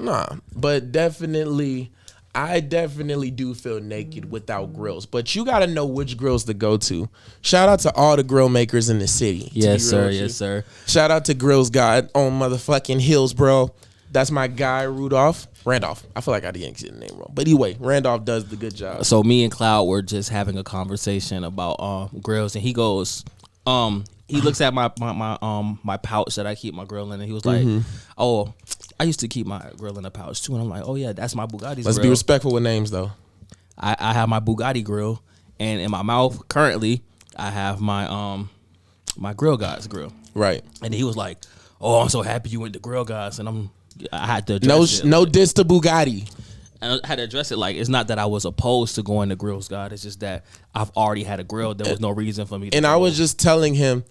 Nah, but definitely, I definitely do feel naked without grills. But you got to know which grills to go to. Shout out to all the grill makers in the city. Yes, sir. Yes, sir. Shout out to Grills God on motherfucking Hillsboro. That's my guy, Randolph. I feel like I didn't get the name wrong. But anyway, Randolph does the good job. So me and Cloud were just having a conversation about grills, and he goes, he looks at my pouch that I keep my grill in, and he was like, "Oh, I used to keep my grill in a pouch too." And I'm like, "Oh yeah, that's my Bugatti's Let's grill." be respectful with names though. I have my Bugatti grill, and in my mouth currently I have my my Grill Gods grill. Right. And he was like, "Oh, I'm so happy you went to Grill Gods," and I had to address it. No diss to Bugatti. And I had to address it like it's not that I was opposed to going to Grills God. It's just that I've already had a grill. There was no reason for me to. And I was just telling him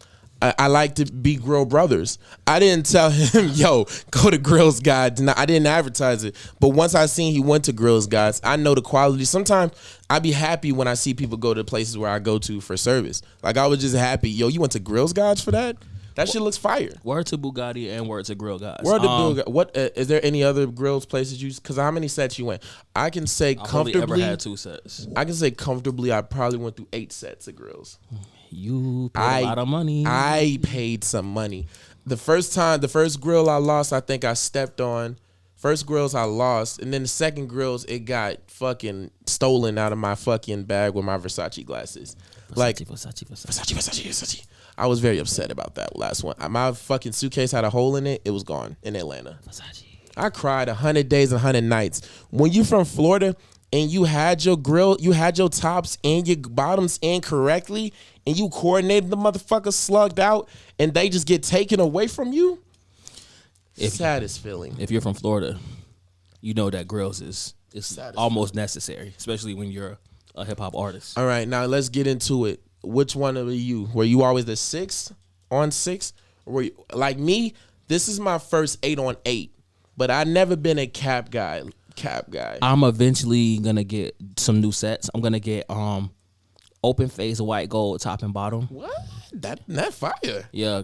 I like to be grill brothers. I didn't tell him, yo, go to Grills God. I didn't advertise it. But once I seen he went to Grills Gods, I know the quality. Sometimes I be happy when I see people go to places where I go to for service. Like I was just happy. Yo, you went to Grills Gods for that? That shit looks fire. Word to Bugatti and word to Grill Gods. Word to Bugatti. What is there any other grills places you? Because how many sets you went? I can say comfortably. I've only ever had 2 sets. I can say comfortably. I probably went through 8 sets of grills. You paid a lot of money. I paid some money. The first grill I lost, I think I stepped on. First grills I lost, and then the second grills it got fucking stolen out of my fucking bag with my Versace glasses. Versace. I was very upset about that last one. My fucking suitcase had a hole in it. It was gone in Atlanta. Versace. I cried 100 days and 100 nights. When you from Florida and you had your grill, you had your tops and your bottoms in correctly, and you coordinated the motherfuckers slugged out, and they just get taken away from you. Saddest feeling. If you're from Florida, you know that grills is almost necessary, especially when you're a hip hop artist. All right, now let's get into it. Which one of you? Were you always the 6 on 6? Or were you, like me, this is my first 8 on 8, but I never been a cap guy. I'm eventually gonna get some new sets. I'm gonna get open face white gold top and bottom. What? That fire. Yeah.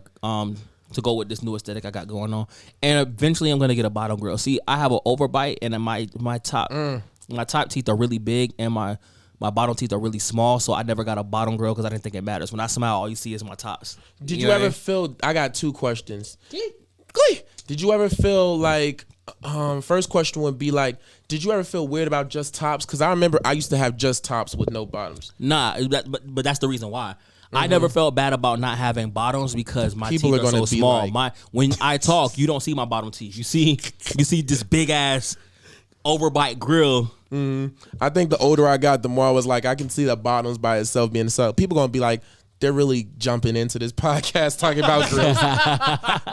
To go with this new aesthetic I got going on, and eventually I'm gonna get a bottom grill. See, I have an overbite, and my top teeth are really big, and my bottom teeth are really small, so I never got a bottom grill because I didn't think it matters. When I smile, all you see is my tops. Did you ever feel? I got 2 questions. Did you ever feel like? First question would be like, did you ever feel weird about just tops? Because I remember I used to have just tops with no bottoms. Nah, but that's the reason why. I never felt bad about not having bottoms because my teeth are so small. When I talk, you don't see my bottom teeth. You see this big ass overbite grill. I think the older I got, the more I was like, I can see the bottoms by itself being so. People gonna be like, they're really jumping into this podcast talking about grills.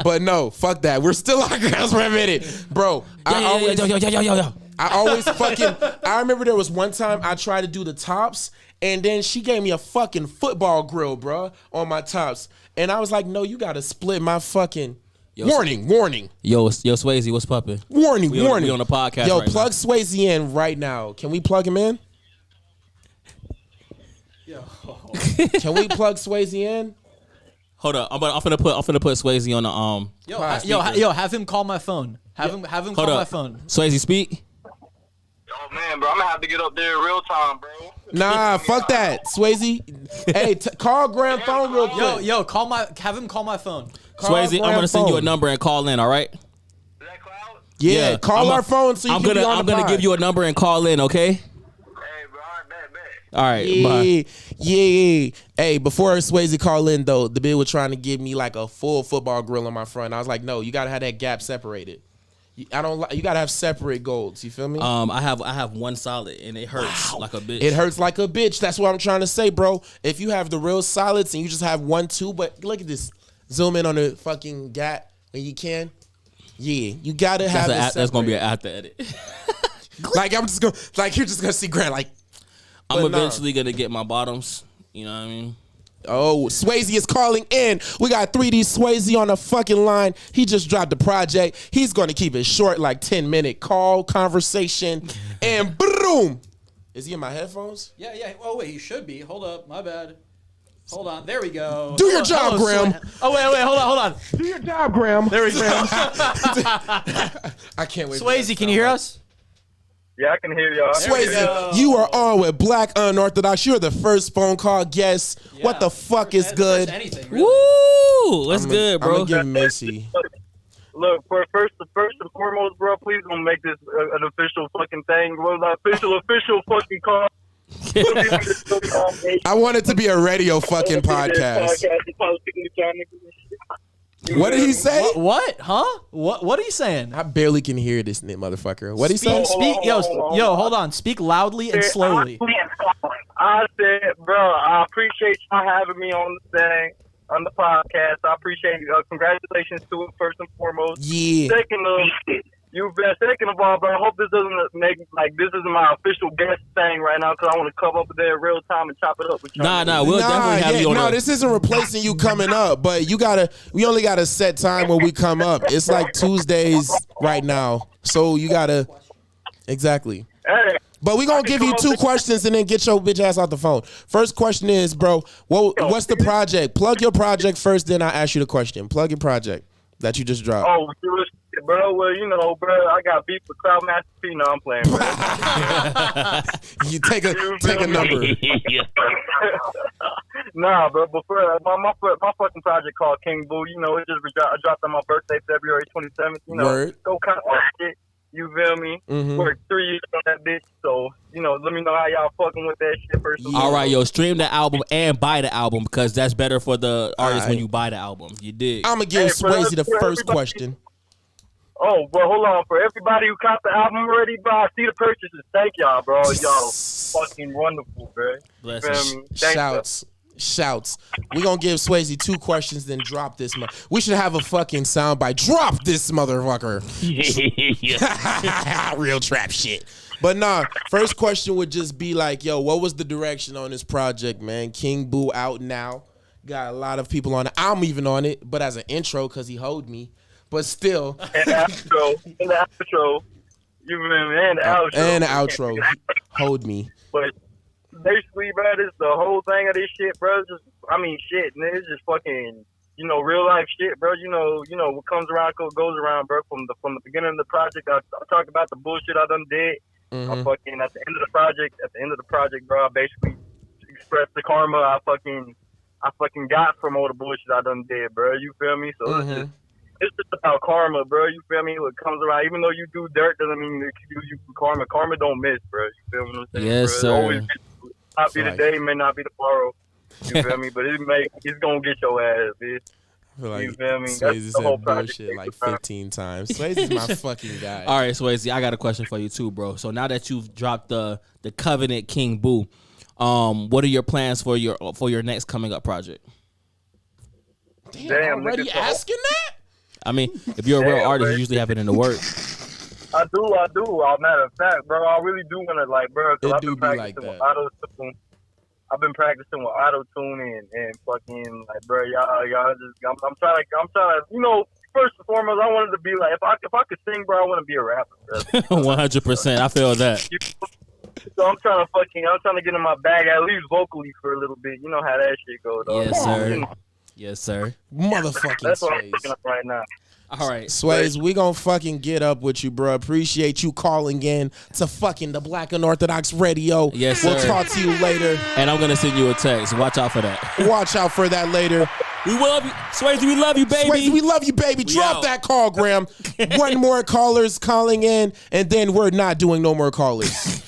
But no, fuck that. We're still on grills for a minute, bro. I always fucking. I remember there was one time I tried to do the tops, and then she gave me a fucking football grill, bro, on my tops, and I was like, no, you gotta split my fucking. Warning. Yo, Swayze, what's poppin'? Warning. We on the podcast. Yo, right plug now. Swayze in right now. Can we plug him in? Yo. Can we plug Swayze in? Hold up, I'm finna put Swayze on the Yo, have him call my phone. Have him call my phone. Swayze, speak. Oh man, bro, I'm gonna have to get up there in real time, bro. Nah, fuck that, Swayze. Hey, call Graham phone real quick. Yo, have him call my phone. Swayze, I'm gonna send you a number and call in. All right? Is that Cloud? Yeah, call our phone so you can be on I'm the gonna pod. give you a number and call in. Okay? Hey, bro, all right, bet. All right. Bye. Yeah. Hey, before Swayze call in though, the bill was trying to give me like a full football grill on my front. I was like, no, you gotta have that gap separated. You gotta have separate golds. You feel me? I have one solid and it hurts like a bitch. It hurts like a bitch. That's what I'm trying to say, bro. If you have the real solids and you just have 1, 2, but look at this. Zoom in on the fucking gap when you can. Yeah, you gotta have it. That's gonna be an after edit. Like I'm just gonna you're just gonna see Grant like. I'm eventually gonna get my bottoms. You know what I mean? Oh, Swayze is calling in. We got 3D Swayze on the fucking line. He just dropped the project. He's going to keep it short, like 10-minute call, conversation, and boom. Is he in my headphones? Yeah. Oh, wait, he should be. Hold up. My bad. Hold on. There we go. Do your job, Graham. Oh, wait. Hold on. Do your job, Graham. There we go. I can't wait. Swayze, can you hear us? Yeah, I can hear y'all. Swayze, you are on with Black Unorthodox. You're the first phone call guest. Yeah. What the fuck is good? Anything, really. Woo! What's good, I'm bro? gonna give Missy. Look, first and foremost, bro, please don't make this an official fucking thing. Well, official fucking call. I want it to be a radio fucking podcast. What did he say? What? Huh? What are you saying? I barely can hear this motherfucker. What did he say? Speak. Yo, hold on. Speak loudly and slowly. I said, bro, I appreciate y'all having me on the thing, on the podcast. I appreciate you. Congratulations to it, first and foremost. Yeah. Second of all, bro, I hope this doesn't make, like, this isn't my official guest thing right now, because I want to come up there in real time and chop it up with you. We'll definitely have you on. No, this isn't replacing you coming up, but we only got a set time when we come up. It's like Tuesdays right now. So you gotta, exactly. Hey. But we gonna give you 2 questions and then get your bitch ass off the phone. First question is, bro, what's the project? Plug your project first, then I ask you the question. Plug your project that you just dropped. Oh, bro, well, you know, bro, I got beef with Crowdmaster P. No, I'm playing, bro. You take a number. Nah, bro, but for my fucking project called King Boo, you know, it just dropped on my birthday, February 27th. You know, Word. go kind of shit. You feel me? Mm-hmm. Worked 3 years on that bitch, so, you know, let me know how y'all fucking with that shit first. All right, yo, stream the album and buy the album because that's better for the artist when you buy the album. You dig? I'm gonna give Swayze the first question. Oh, well, hold on. For everybody who caught the album already, bro, I see the purchases. Thank y'all, bro. Y'all fucking wonderful, bro. Bless Feel me? Thanks, Shouts. We gonna give Swayze 2 questions, then drop this. We should have a fucking soundbite. Drop this motherfucker. Real trap shit. But nah, first question would just be like, yo, what was the direction on this project, man? King Boo out now. Got a lot of people on it. I'm even on it, but as an intro, because he hold me. But still. And the outro. You feel me? And the outro. Hold me. But basically, bro, this the whole thing of this shit, bro. It's just it's just fucking, you know, real life shit, bro. You know what comes around goes around, bro. From the beginning of the project, I talked about the bullshit I done did. Mm-hmm. I fucking at the end of the project, bro, I basically expressed the karma I fucking got from all the bullshit I done did, bro. You feel me? So it's just about karma, bro. You feel me? What comes around, even though you do dirt, doesn't mean that you do karma. Karma don't miss, bro. You feel what I'm saying? Yes, bro? sir. Always not be today, may not be tomorrow. You feel me? But it's gonna get your ass, bitch. I feel like You feel me? Swayze That's the whole said project, bullshit like bro. 15 times. Swayze's my fucking guy. All right, Swayze, I got a question for you too, bro. So now that you've dropped the Covenant King Boo, what are your plans for your next coming up project? Damn, already asking that? I mean, if you're a real artist, you usually have it in the work. I do. As a matter of fact, bro, I really do want to, like, bro, because It I've do been be like practicing with that. auto-tune. I've been practicing with auto-tune and fucking, like, bro, y'all just, I'm trying to, you know, first and foremost, I wanted to be like, if I could sing, bro, I want to be a rapper, bro. 100%. I feel that. So I'm trying to get in my bag, at least vocally for a little bit. You know how that shit goes, though. Yes, sir. You know, Yes, sir. Motherfucking that's what I'm Swayze. picking up right now. All right. Swayze, we gonna fucking get up with you, bro. Appreciate you calling in to fucking the Black Unorthodox Radio. Yes, We'll sir. talk to you later. And I'm going to send you a text. Watch out for that. Watch out for that later. We love you. Swayze, we love you, baby. Swayze, we love you, baby. Drop out. that call, Graham. One more callers calling in, and then we're not doing no more callers.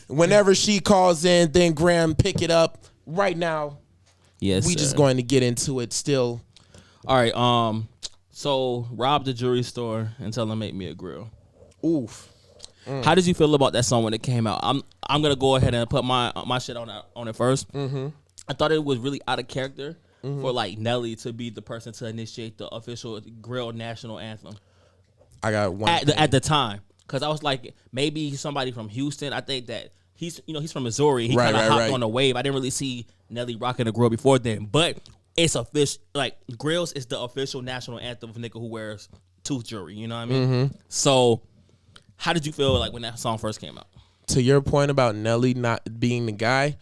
Whenever she calls in, then Graham pick it up. Right now, Yes, we sir. just going to get into it still. All right. So rob the jewelry store and tell them make me a grill. Oof. How did you feel about that song when it came out? I'm gonna go ahead and put my shit on it first. Mm-hmm. I thought it was really out of character for like Nelly to be the person to initiate the official grill national anthem I got one. at the time, because I was like, maybe somebody from Houston. I think that he's from Missouri. He Right, kind of right, hopped right. on the wave. I didn't really see Nelly rocking the grill before then, but it's official. Like, grills is the official national anthem of a nigga who wears tooth jewelry. You know what I mean? Mm-hmm. So, how did you feel like when that song first came out? To your point about Nelly not being the guy,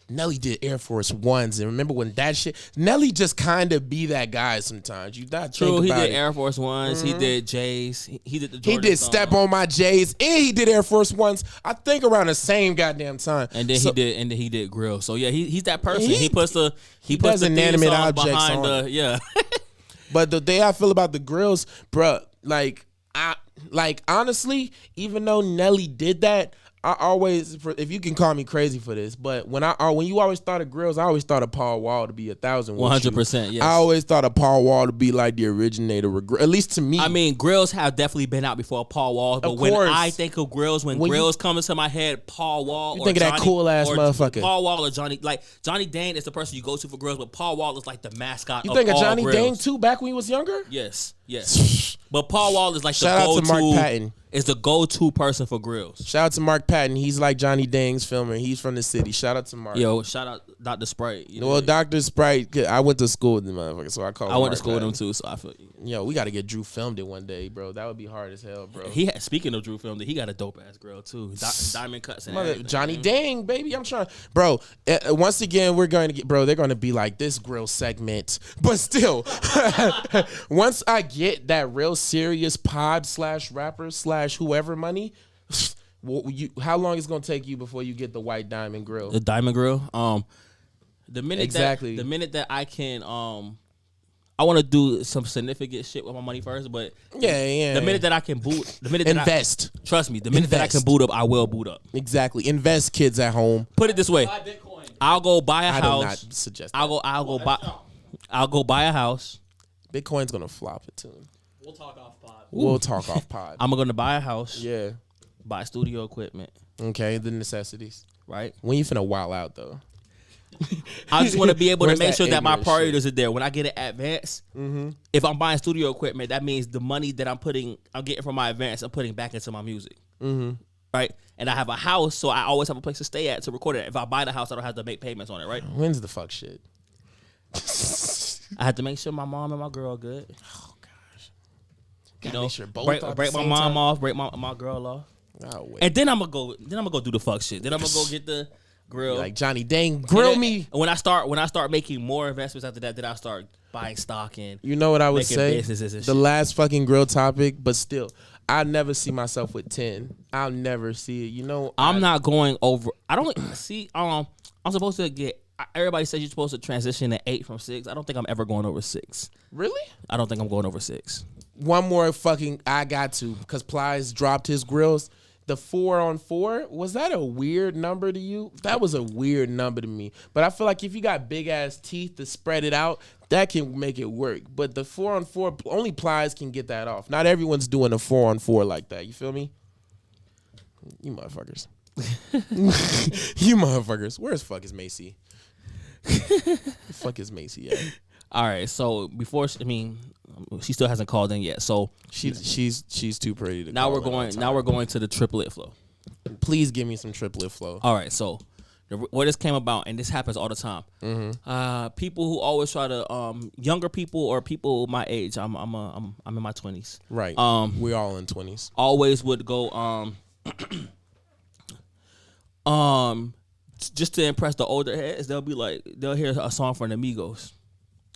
Nelly did Air Force Ones, and remember when that shit? Nelly just kind of be that guy sometimes. You not True, think he about did it. Air Force Ones. He did J's. He did the Jordan He did song. Step on My J's, and he did Air Force Ones. I think around the same goddamn time. And then he did Grill. So yeah, he's that person. He He puts the does theme inanimate songs objects behind on the yeah. But the day I feel about the grills, bruh, like honestly, even though Nelly did that, I always, if you can call me crazy for this, but when you always thought of grills, I always thought of Paul Wall to be 1,000. 100%. Yes. I always thought of Paul Wall to be like the originator of grill, at least to me. I mean, grills have definitely been out before Paul Wall, but when course. I think of grills, when grills come into my head, Paul Wall, You or think of that Johnny, cool-ass or motherfucker. Paul Wall or Johnny, like Johnny Dane is the person you go to for grills, but Paul Wall is like the mascot. You think of all Johnny grills. Dane too back when he was younger? Yes. But Paul Wall is like Shout the out to go-to. Mark Patton. Is the go-to person for grills. Shout out to Mark Patton. He's like Johnny Dane's filmer. He's from the city. Shout out to Mark. Yo, shout out Dr. Sprite. Well, Dr. Sprite, I went to school with the motherfucker, so I call him I went to Mark school with Patton. him too, so I feel you. Yo, we got to get Drew filmed it one day, bro. That would be hard as hell, bro. Speaking of Drew Film, he got a dope ass grill too. Diamond cuts and everything. Johnny Dang, baby. I'm trying. Bro, once again, we're going to get, bro, they're going to be like this grill segment. But still, once I get that real serious pod / rapper / whoever money, how long is it going to take you before you get the white diamond grill? The diamond grill. The minute Exactly. the minute that I can I want to do some significant shit with my money first, but Yeah. the minute that I can boot, the minute Invest. trust me, the minute that I can Invest. boot up, I will boot up. Exactly. Invest, kids at home. Put it this way, Buy Bitcoin. I'll go buy a I do not house. suggest that. I'll go buy a house. Bitcoin's going to flop it too. We'll talk off pod. We'll talk off pod. I'm going to buy a house, Yeah. buy studio equipment, Okay. The necessities. right? When you finna wild out though? I just want to be able to Where's make that sure that my ignorant priorities are there. When I get an advance, if I'm buying studio equipment, that means the money that I'm getting from my advance, I'm putting back into my music. Right? And I have a house, so I always have a place to stay at to record it. If I buy the house, I don't have to make payments on it, right? When's the fuck shit? I have to make sure my mom and my girl are good. Oh gosh. You Gotta know, make sure both break are at my the same mom time. off, break my girl off. Oh, wait. And then I'm gonna go do the fuck shit. Then I'm gonna go get the grill. Like Johnny Dang, grill me. And when I start making more investments after that, then I start buying stock in. You know what I would Making say? businesses and The shit. last fucking grill topic, but still, I never see myself with 10. I'll never see it. You know, I'm not going over. I don't see. I'm supposed to get. Everybody says you're supposed to transition to 8 from 6. I don't think I'm ever going over 6. Really? I don't think I'm going over 6. One more fucking. I got to because Plies dropped his grills. The 4-on-4, was that a weird number to you? That was a weird number to me. But I feel like if you got big ass teeth to spread it out, that can make it work. But the 4-on-4, only Plies can get that off. Not everyone's doing a 4-on-4 like that. You feel me? You motherfuckers. You motherfuckers. Where's fuck is Macy? Fuck is Macy at? All right. So before, she still hasn't called in yet. So She's too pretty to now call we're in on going. time. Now we're going to the triplet flow. Please give me some triplet flow. All right. So where this came about, and this happens all the time. People who always try to younger people or people my age. I'm in my 20s. Right. We're all in 20s. Always would go just to impress the older heads. They'll hear a song from the Migos,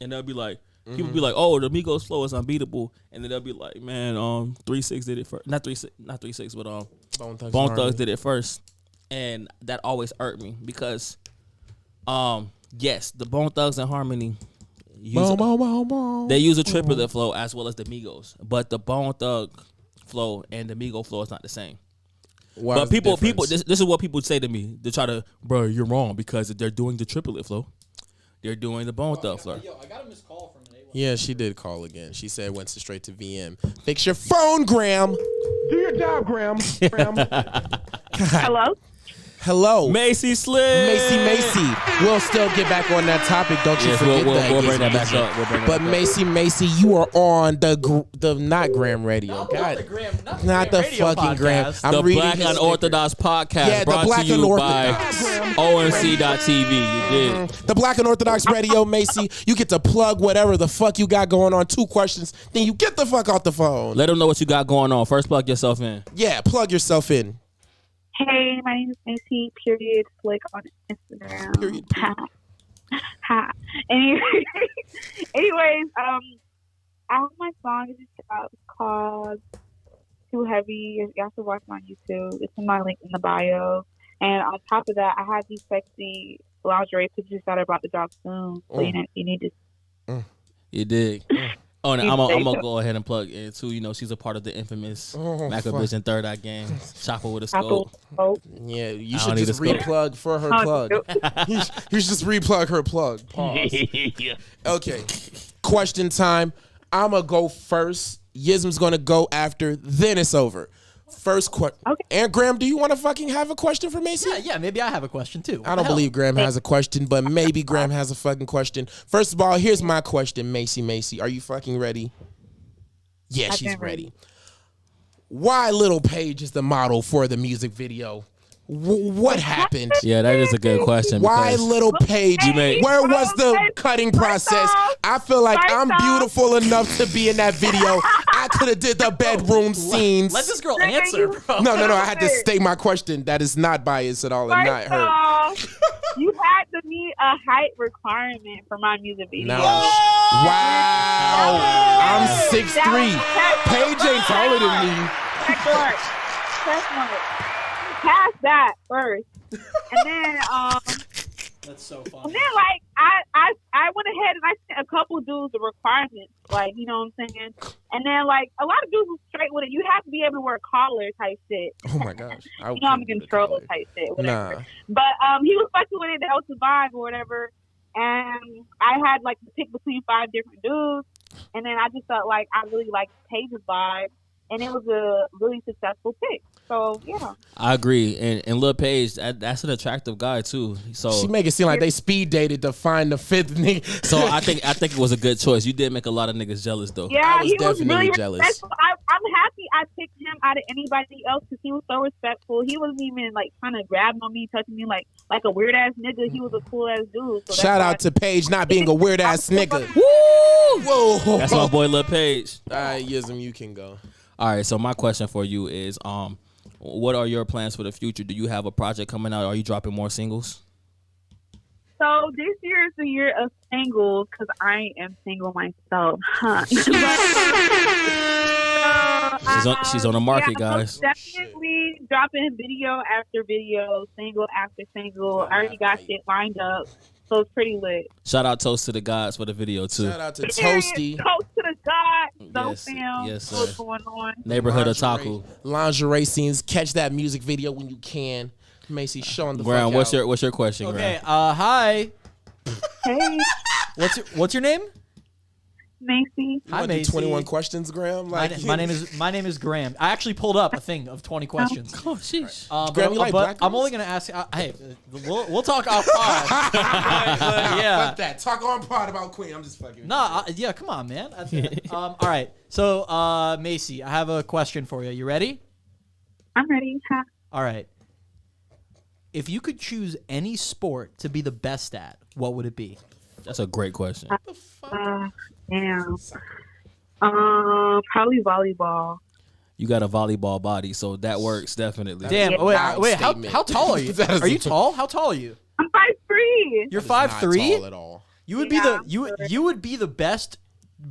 and they'll be like, people be like, oh, the Migos flow is unbeatable, and then they'll be like, man, 3-6 did it first. Not 3-6, but Bone Thugs did it first, and that always irked me because, yes, the Bone Thugs and Harmony. They use a triplet flow as well as the Migos, but the Bone Thug flow and the Migo flow is not the same. But people, this is what people say to me. They try to, bro, you're wrong because they're doing the triplet flow. They're doing the Bone Thug flow. Yo, I got a missed call from an A1. Yeah, she did call again. She said went straight to VM. Fix your phone, Graham. Do your job, Graham. Hello? Hello. Macy Slim. Macy. We'll still get back on that topic. Don't you Yes, forget that. we'll bring that back up. We'll bring that But back up. Macy, you are on the not Graham Radio. God, not the fucking Graham. I'm The reading Black his Unorthodox podcast Yeah, the brought Black to you by Unorthodox. ONC.TV. You did. The Black Unorthodox Radio, Macy. You get to plug whatever the fuck you got going on. 2 questions, then you get the fuck off the phone. Let them know what you got going on. First, plug yourself in. Yeah, plug yourself in. Hey, my name is Macy. Period. Slick on Instagram. Period. Ha. Ha. Anyways, I have my song. It's called Too Heavy. You have to watch it on YouTube. It's in my link in the bio. And on top of that, I have these sexy lingerie pictures that are about to drop soon. So you need to. You dig. Oh, and I'm gonna go ahead and plug in too. You know, she's a part of the infamous Macabitch and Third Eye Gang. Chopper with a scope. Yeah, you should just replug for her plug. You should just replug her plug. Pause. Okay. Question time. I'm going to go first. Yism's going to go after. Then it's over. First question. Okay. And Graham, do you want to fucking have a question for Macy? Yeah, maybe I have a question too. I don't believe Graham has a question, but maybe Graham has a fucking question. First of all, here's my question, Macy. Are you fucking ready? Yeah, she's ready. Why Little Paige is the model for the music video? What happened? Yeah, that is a good question. Why Little Paige? Where was the cutting process? I feel like I'm beautiful enough to be in that video. I could have did the bedroom scenes. Let this girl answer, bro. No. I had to state my question. That is not biased at all and not her. You had to meet a height requirement for my music video. No. Wow. I'm 6'3". Paige ain't taller than me. Check mark. Pass that first, and then that's so funny. And then like I went ahead and I sent a couple dudes the requirements, like you know what I'm saying. And then like a lot of dudes was straight with it. You have to be able to wear a collar type shit. Oh my gosh, you know I'm in control type shit. Whatever. Nah. But he was fucking with it. That was the vibe or whatever. And I had like to pick between 5 different dudes, and then I just felt like I really liked Paige's vibe, and it was a really successful pick. So yeah, I agree, and Lil Paige, that's an attractive guy too. So she make it seem like they speed dated to find the 5th nigga. So I think it was a good choice. You did make a lot of niggas jealous though. Yeah, I was definitely really jealous. I'm happy I picked him out of anybody else because he was so respectful. He wasn't even like trying to grab on me, touching me like a weird ass nigga. He was a cool ass dude. So shout out to Paige not being a weird ass nigga. Woo! Whoa, that's my boy Lil Paige. All right, Yism, you can go. All right, so my question for you is, what are your plans for the future? Do you have a project coming out? Are you dropping more singles? So this year is the year of singles because I am single myself. Huh? She's on the market, guys. Definitely dropping video after video, single after single. I already got shit lined up. So it's pretty lit. Shout out Toast to the Gods for the video too. Shout out to Toasty. Toast to the God. Yes, sir. What's going on? Neighborhood Otaku. Lingerie scenes. Catch that music video when you can. Macy, showing the Brown, fuck out. what's your question, Okay, Brown? hi. Hey, What's your name? Macy. Hi, You want to do Macy. 21 questions, Graham? Like, My name is Graham. I actually pulled up a thing of 20 questions. Oh, sheesh. Graham, you like black I'm girls? only gonna ask. Hey, we'll talk off pod. Yeah. Fuck that. Talk on pod about Queen. I'm just fucking. Nah, yeah, come on, man. All right. So, Macy, I have a question for you. You ready? I'm ready. Huh? All right. If you could choose any sport to be the best at, what would it be? That's a great question. Damn. Probably volleyball. You got a volleyball body, so that works definitely. Damn. Yeah. Wait. How Statement. tall are you? That is Are you a- tall? How tall are you? I'm 5'3". You're Not 5'3". tall at all. You would be Yeah, you would be the best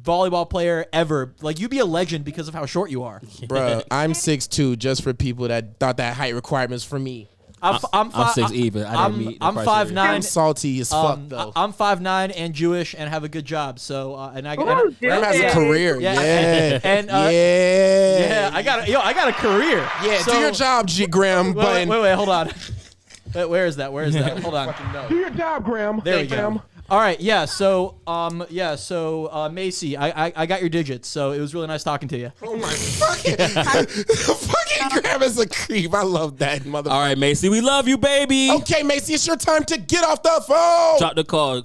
volleyball player ever. Like you'd be a legend because of how short you are. Bro, I'm 6'2", just for people that thought that height requirements for me. I'm 6 even. I didn't meet the I'm criteria. 5'9". I'm salty as fuck, though. I'm 5'9" and Jewish and have a good job. So and I Ooh, Graham has a yeah. career. Yeah, Yeah. and, yeah. I got a career. Yeah, So- do your job, G. Graham. Wait, hold on. Where is that? Hold on. Do your job, Graham. There we go. All right, yeah. So, Macy, I got your digits. So it was really nice talking to you. Oh my fucking Graham is a creep. I love that motherfucker. All right, Macy, we love you, baby. Okay, Macy, it's your time to get off the phone. Drop the call.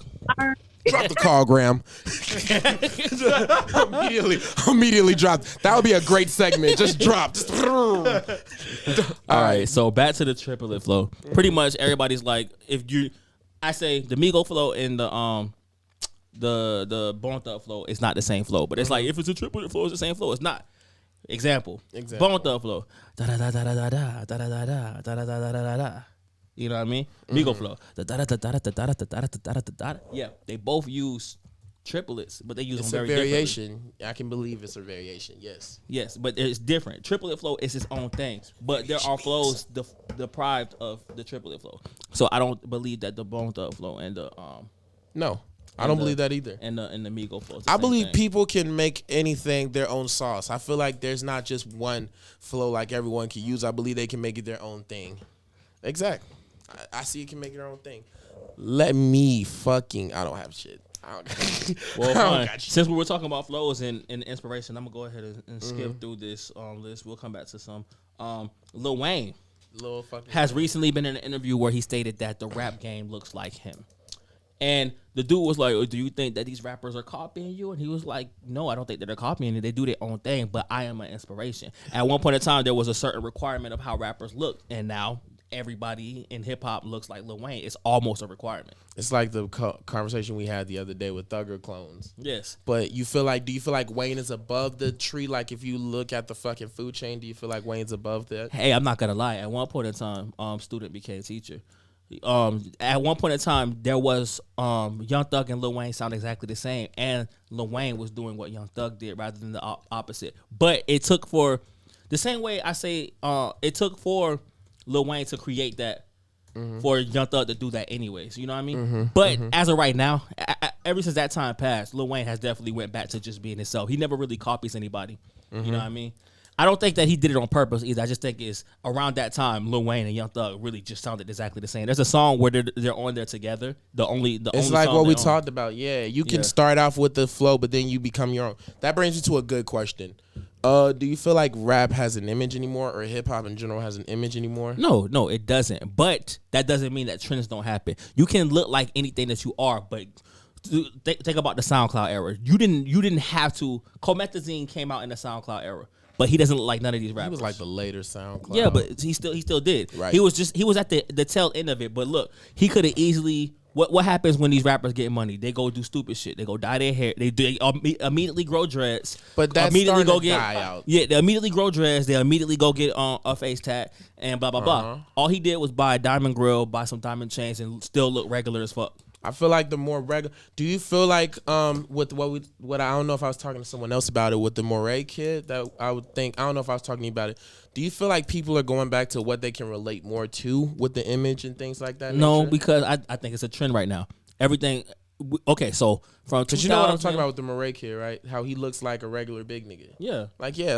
Drop the call, Graham. immediately drop. That would be a great segment. Just drop. All All right, so back to the triplet flow. Pretty much everybody's like, I say the Migo flow and the Bone Thugs flow is not the same flow, but it's like if it's a triplet flow, it's the same flow. It's not. Example. Bone Thug flow. Da da da da da da da da da da da da da da da. You know what I mean? Migo flow. Da da da da da da da da da da da da. Yeah, they both use triplets, but they use It's them a very variation. differently. I can believe it's a variation. Yes. Yes, but it's different. Triplet flow is its own thing, but there are flows deprived of the triplet flow. So I don't believe that the Bone Thug flow and the No, I don't believe that either. and the Migo flow. I believe people can make anything their own sauce. I feel like there's not just one flow like everyone can use. I believe they can make it their own thing. Exactly. I see it can make it their own thing. Let me fucking. I don't have shit. Well, fine. Since we were talking about flows and inspiration, I'm gonna go ahead and skip through this list. We'll come back to some. Lil Wayne has recently been in an interview where he stated that the rap game looks like him. And the dude was like, do you think that these rappers are copying you? And he was like, no, I don't think that they're copying it. They do their own thing, but I am an inspiration. At one point in time, there was a certain requirement of how rappers look, and now everybody in hip-hop looks like Lil Wayne. It's almost a requirement. It's like the conversation we had the other day with Thugger clones. Yes. But do you feel like Wayne is above the tree? Like if you look at the fucking food chain, do you feel like Wayne's above that? Hey, I'm not going to lie. At one point in time, student became teacher. At one point in time, there was Young Thug and Lil Wayne sound exactly the same, and Lil Wayne was doing what Young Thug did rather than the opposite. But it took for the same way I say it took for Lil Wayne to create that for Young Thug to do that anyways. You know what I mean? But as of right now, ever since that time passed, Lil Wayne has definitely went back to just being himself. He never really copies anybody. You know what I mean? I don't think that he did it on purpose either. I just think it's around that time Lil Wayne and Young Thug really just sounded exactly the same. There's a song where they're on there together. It's like what we talked about. Yeah, you can start off with the flow, but then you become your own. That brings me to a good question. Do you feel like rap has an image anymore, or hip hop in general has an image anymore? No, it doesn't. But that doesn't mean that trends don't happen. You can look like anything that you are, but think about the SoundCloud era. You didn't have to. Comethazine came out in the SoundCloud era. But he doesn't look like none of these rappers. He was like the later SoundCloud. Yeah, but he still did. Right. He was at the tail end of it. But look, he could have easily. What happens when these rappers get money? They go do stupid shit. They go dye their hair. They immediately grow dreads. But that's immediately starting to die out. Yeah, they immediately grow dreads. They immediately go get a face tat and blah blah blah. All he did was buy a diamond grill, buy some diamond chains, and still look regular as fuck. I feel like the more regular. Do you feel like with what I don't know if I was talking to someone else about it with the Moray kid that I would think I don't know if I was talking to you about it. Do you feel like people are going back to what they can relate more to with the image and things like that? No, because I think it's a trend right now. Everything. Okay, so from because you know what I'm talking about with the Moray kid, right? How he looks like a regular big nigga. Yeah.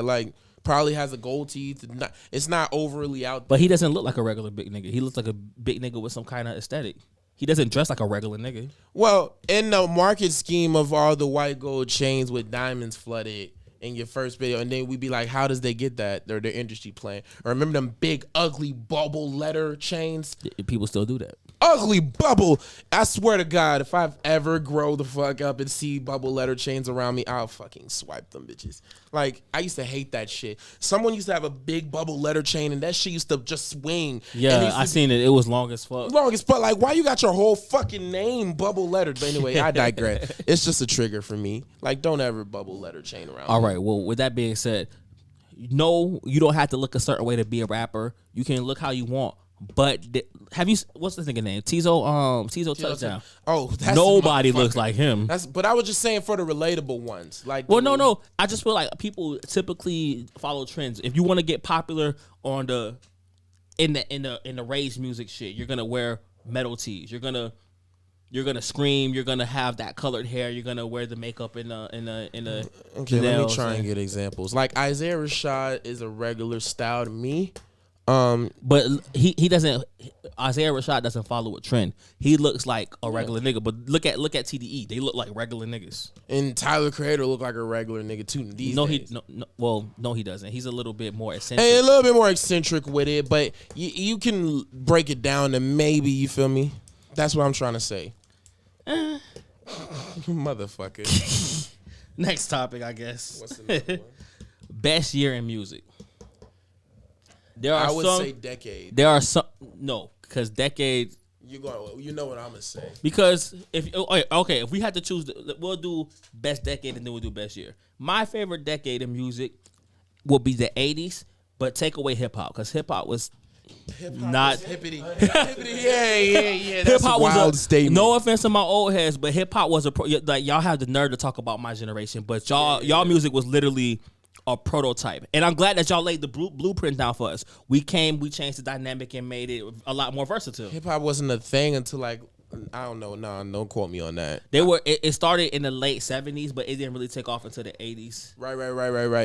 Like probably has a gold teeth. It's not overly out there. But he doesn't look like a regular big nigga. He looks like a big nigga with some kind of aesthetic. He doesn't dress like a regular nigga. Well, in the market scheme of all the white gold chains with diamonds flooded in your first video, and then we'd be like, how does they get that? They're the industry plan. Or remember them big, ugly bubble letter chains? People still do that. Ugly bubble. I swear to God, if I ever grow the fuck up and see bubble letter chains around me, I'll fucking swipe them bitches. Like, I used to hate that shit. Someone used to have a big bubble letter chain, and that shit used to just swing. Yeah, I seen it. It was long as fuck. Long as fuck. Like, why you got your whole fucking name bubble lettered? But anyway, I digress. It's just a trigger for me. Like, don't ever bubble letter chain around All me. right, well, with that being said, no, you don't have to look a certain way to be a rapper. You can look how you want. But have you? What's this nigga name? Tizo Touchdown. Oh, that's nobody looks like him. But I was just saying for the relatable ones. Like, well, no. I just feel like people typically follow trends. If you want to get popular on in the rage music shit, you're gonna wear metal tees. You're gonna scream. You're gonna have that colored hair. You're gonna wear the makeup in the. Okay, let me try and get examples. Like Isaiah Rashad is a regular style to me. But he doesn't. Isaiah Rashad doesn't follow a trend. He looks like a regular nigga. But look at TDE. They look like regular niggas. And Tyler Creator look like a regular nigga too. These days. He doesn't. He's a little bit more eccentric. Hey, a little bit more eccentric with it, but you can break it down to maybe, you feel me? That's what I'm trying to say. Motherfucker. Next topic, I guess. What's another one? Best year in music. I would say decade. There are some because decade. You know what I'm gonna say. Because if we had to choose, we'll do best decade and then we'll do best year. My favorite decade in music, will be the 80s, but take away hip hop because hip hop was not hippity. Yeah. hip That's a hop wild was statement. no offense to my old heads, but hip hop was like y'all have the nerve to talk about my generation, but y'all music was literally a prototype, and I'm glad that y'all laid the blueprint down for us. We changed the dynamic and made it a lot more versatile. Hip hop wasn't a thing until like I don't know. No, don't quote me on that. It started in the late 70s, but it didn't really take off until the 80s. Right.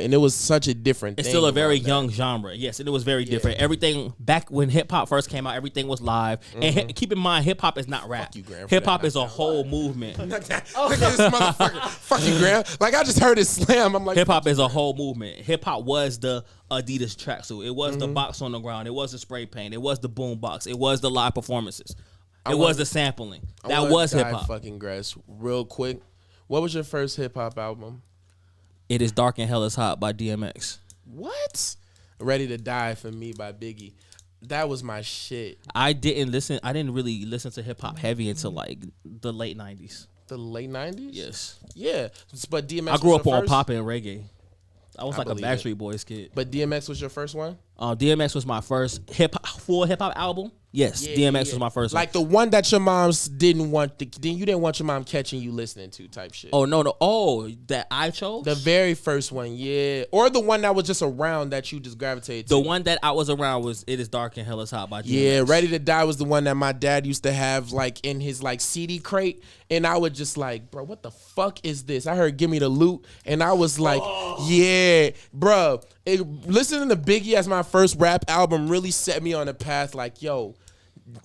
And it was such a different It's thing. still a very about that. young genre. Yes, and it was very different. Everything back when hip hop first came out, everything was live. And keep in mind, hip hop is not rap. you, Graham, for Hip hop that is a whole movement. Look at this motherfucker. Fuck you, Graham. Like I just heard it slam. I'm like, Hip hop is a whole movement. Hip hop was the Adidas tracksuit. It was the box on the ground. It was the spray paint. It was the boom box. It was the live performances. It was the sampling. That was hip hop. Fucking grass, real quick. What was your first hip hop album? It Is Dark and Hell Is Hot by DMX. What? Ready to Die for Me by Biggie. That was my shit. I didn't really listen to hip hop heavy until like the late 90s. The late 90s? Yes. Yeah. But DMX I grew was up your on first? pop and reggae. I was like a believe Backstreet Boys kid. But DMX was your first one? DMX was my first full hip hop album. Yes, DMX was my first Like one. the one that your moms didn't want, you didn't want your mom catching you listening to type shit. Oh, no. Oh, that I chose? The very first one, yeah. Or the one that was just around that you just gravitated to. The one that I was around was It Is Dark and Hell Is Hot by DMX. Yeah, Ready to Die was the one that my dad used to have like in his like CD crate, and I would just like, bro, what the fuck is this? I heard Give Me the Loot, and I was like, yeah, bro. Listening to Biggie as my first rap album really set me on a path like, yo,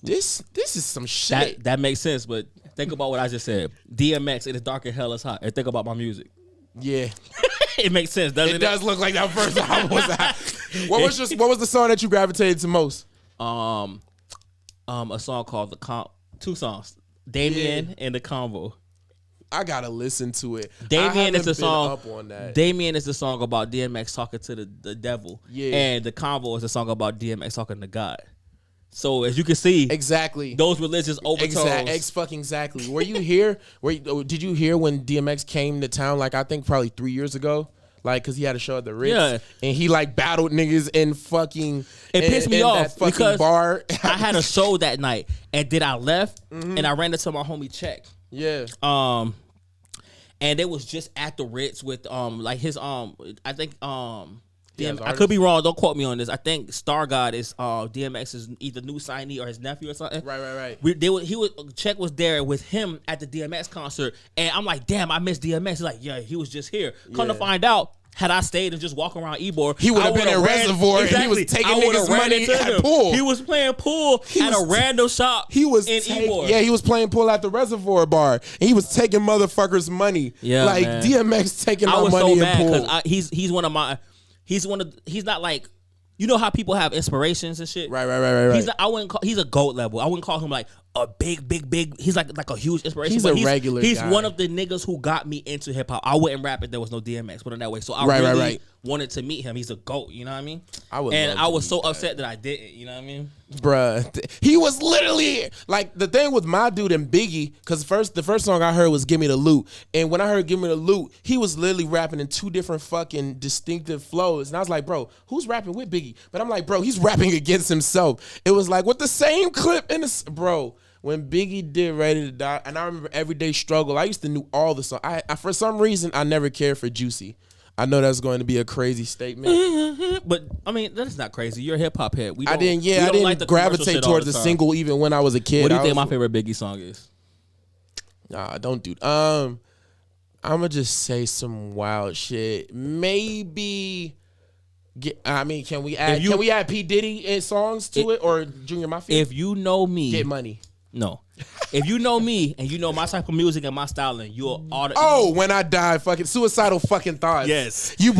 this is some shit. That makes sense, but think about what I just said. DMX, It Is Dark and Hell Is Hot. And think about my music. Yeah, It makes sense, doesn't it does look like that first album was that. What was the song that you gravitated to most? A song called two songs. Damien and The Convo. I gotta listen to it. Damien I is the haven't been song. up on that. Damien is the song about DMX talking to the devil. Yeah. And The Convo is the song about DMX talking to God. So as you can see, Exactly. those religious overtones. Exactly. Were you here? Did you hear when DMX came to town? Like I think probably 3 years ago. Like, cause he had a show at the Ritz, Yeah. and he like battled niggas in fucking. It pissed me off that fucking because bar. I had a show that night, and then I left, and I ran into my homie Check. Yeah. And it was just at the Ritz with like his I think Yeah, his I could be wrong. Don't quote me on this. I think Star God is DMX's either new signee or his nephew or something. Right. Check was there with him at the DMX concert, and I'm like, damn, I miss DMX. He's like, yeah, he was just here. Come to find out, had I stayed and just walk around Ebor, He would've been in Reservoir and he was taking niggas' money at pool. He was playing pool at a random shop. He was in Ebor. he was playing pool at the Reservoir bar, and he was taking motherfuckers' money. Yeah, like man. DMX taking I my was money so in mad pool. because he's not like, you know how people have inspirations and shit. Right. He's a GOAT level. I wouldn't call him like a big. He's like a huge inspiration. He's but a regular He's guy. one of the niggas who got me into hip hop. I wouldn't rap if there was no DMX. Put it that way. So I really wanted to meet him. He's a GOAT. You know what I mean? I would And love I to was meet so that. upset that I didn't. You know what I mean? Bruh, he was literally like the thing with my dude and Biggie, because the first song I heard was Give Me the Loot, and when I heard Give Me the Loot, he was literally rapping in two different fucking distinctive flows, and I was like, bro, who's rapping with Biggie? But I'm like, bro, he's rapping against himself. It was like with the same clip in the bro. When Biggie did Ready to Die, and I remember Everyday Struggle, I used to know all the songs. I for some reason I never cared for Juicy. I know that's going to be a crazy statement. But I mean, that's not crazy. You're a hip hop head. I didn't like the commercial gravitate shit all towards the the time. single even when I was a kid. What do you I think was- my favorite Biggie song is? Nah, don't do. I'm gonna just say some wild shit. Maybe. Can we add P Diddy in songs to it or Junior Mafia? If you know me, Get Money. No. If you know me and you know my type of music and my styling, you'll When I Die, fucking Suicidal fucking Thoughts. Yes. You.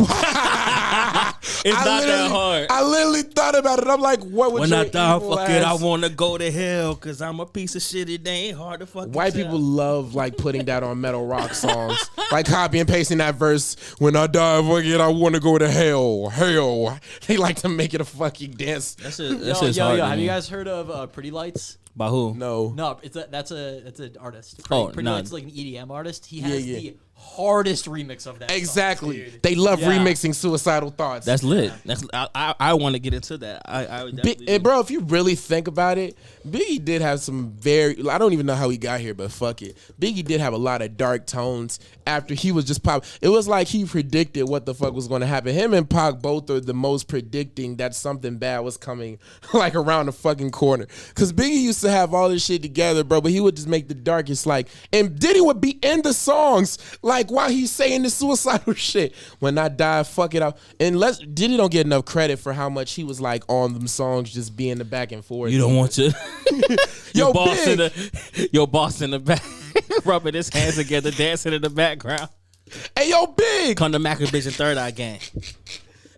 It's not that hard. I literally thought about it. I'm like, what would When your I die, evil fuck it, I ass- wanna go to hell because I'm a piece of shit. It ain't hard to fucking White tell. people love like putting that on metal rock songs, like copy and pasting that verse. When I die, fuck it, I want to go to hell. Hell. They like to make it a fucking dance. That's Yo, just hard. have you guys heard of Pretty Lights? By who? No. No, that's an artist. Oh, Pretty no. Lights is like an EDM artist. He has Yeah. the hardest remix of that. Exactly. Song, dude. They love Yeah. remixing Suicidal Thoughts. That's lit. That's I want to get into that. I would definitely do. Bro, if you really think about it, Biggie did have some I don't even know how he got here, but fuck it. Biggie did have a lot of dark tones after he was just pop. It was like he predicted what the fuck was going to happen. Him and Pac both are the most predicting that something bad was coming like around the fucking corner. Because Biggie used to have all this shit together, bro, but he would just make the darkest like, and Diddy would be in the songs like while he's saying the suicidal shit. When I die, fuck it up. And Diddy don't get enough credit for how much he was like on them songs just being the back and forth. You don't want to. Yo, Your boss in the back, rubbing his hands together, dancing in the background. Hey, yo, Big. Come to Maccabees and Third Eye Gang.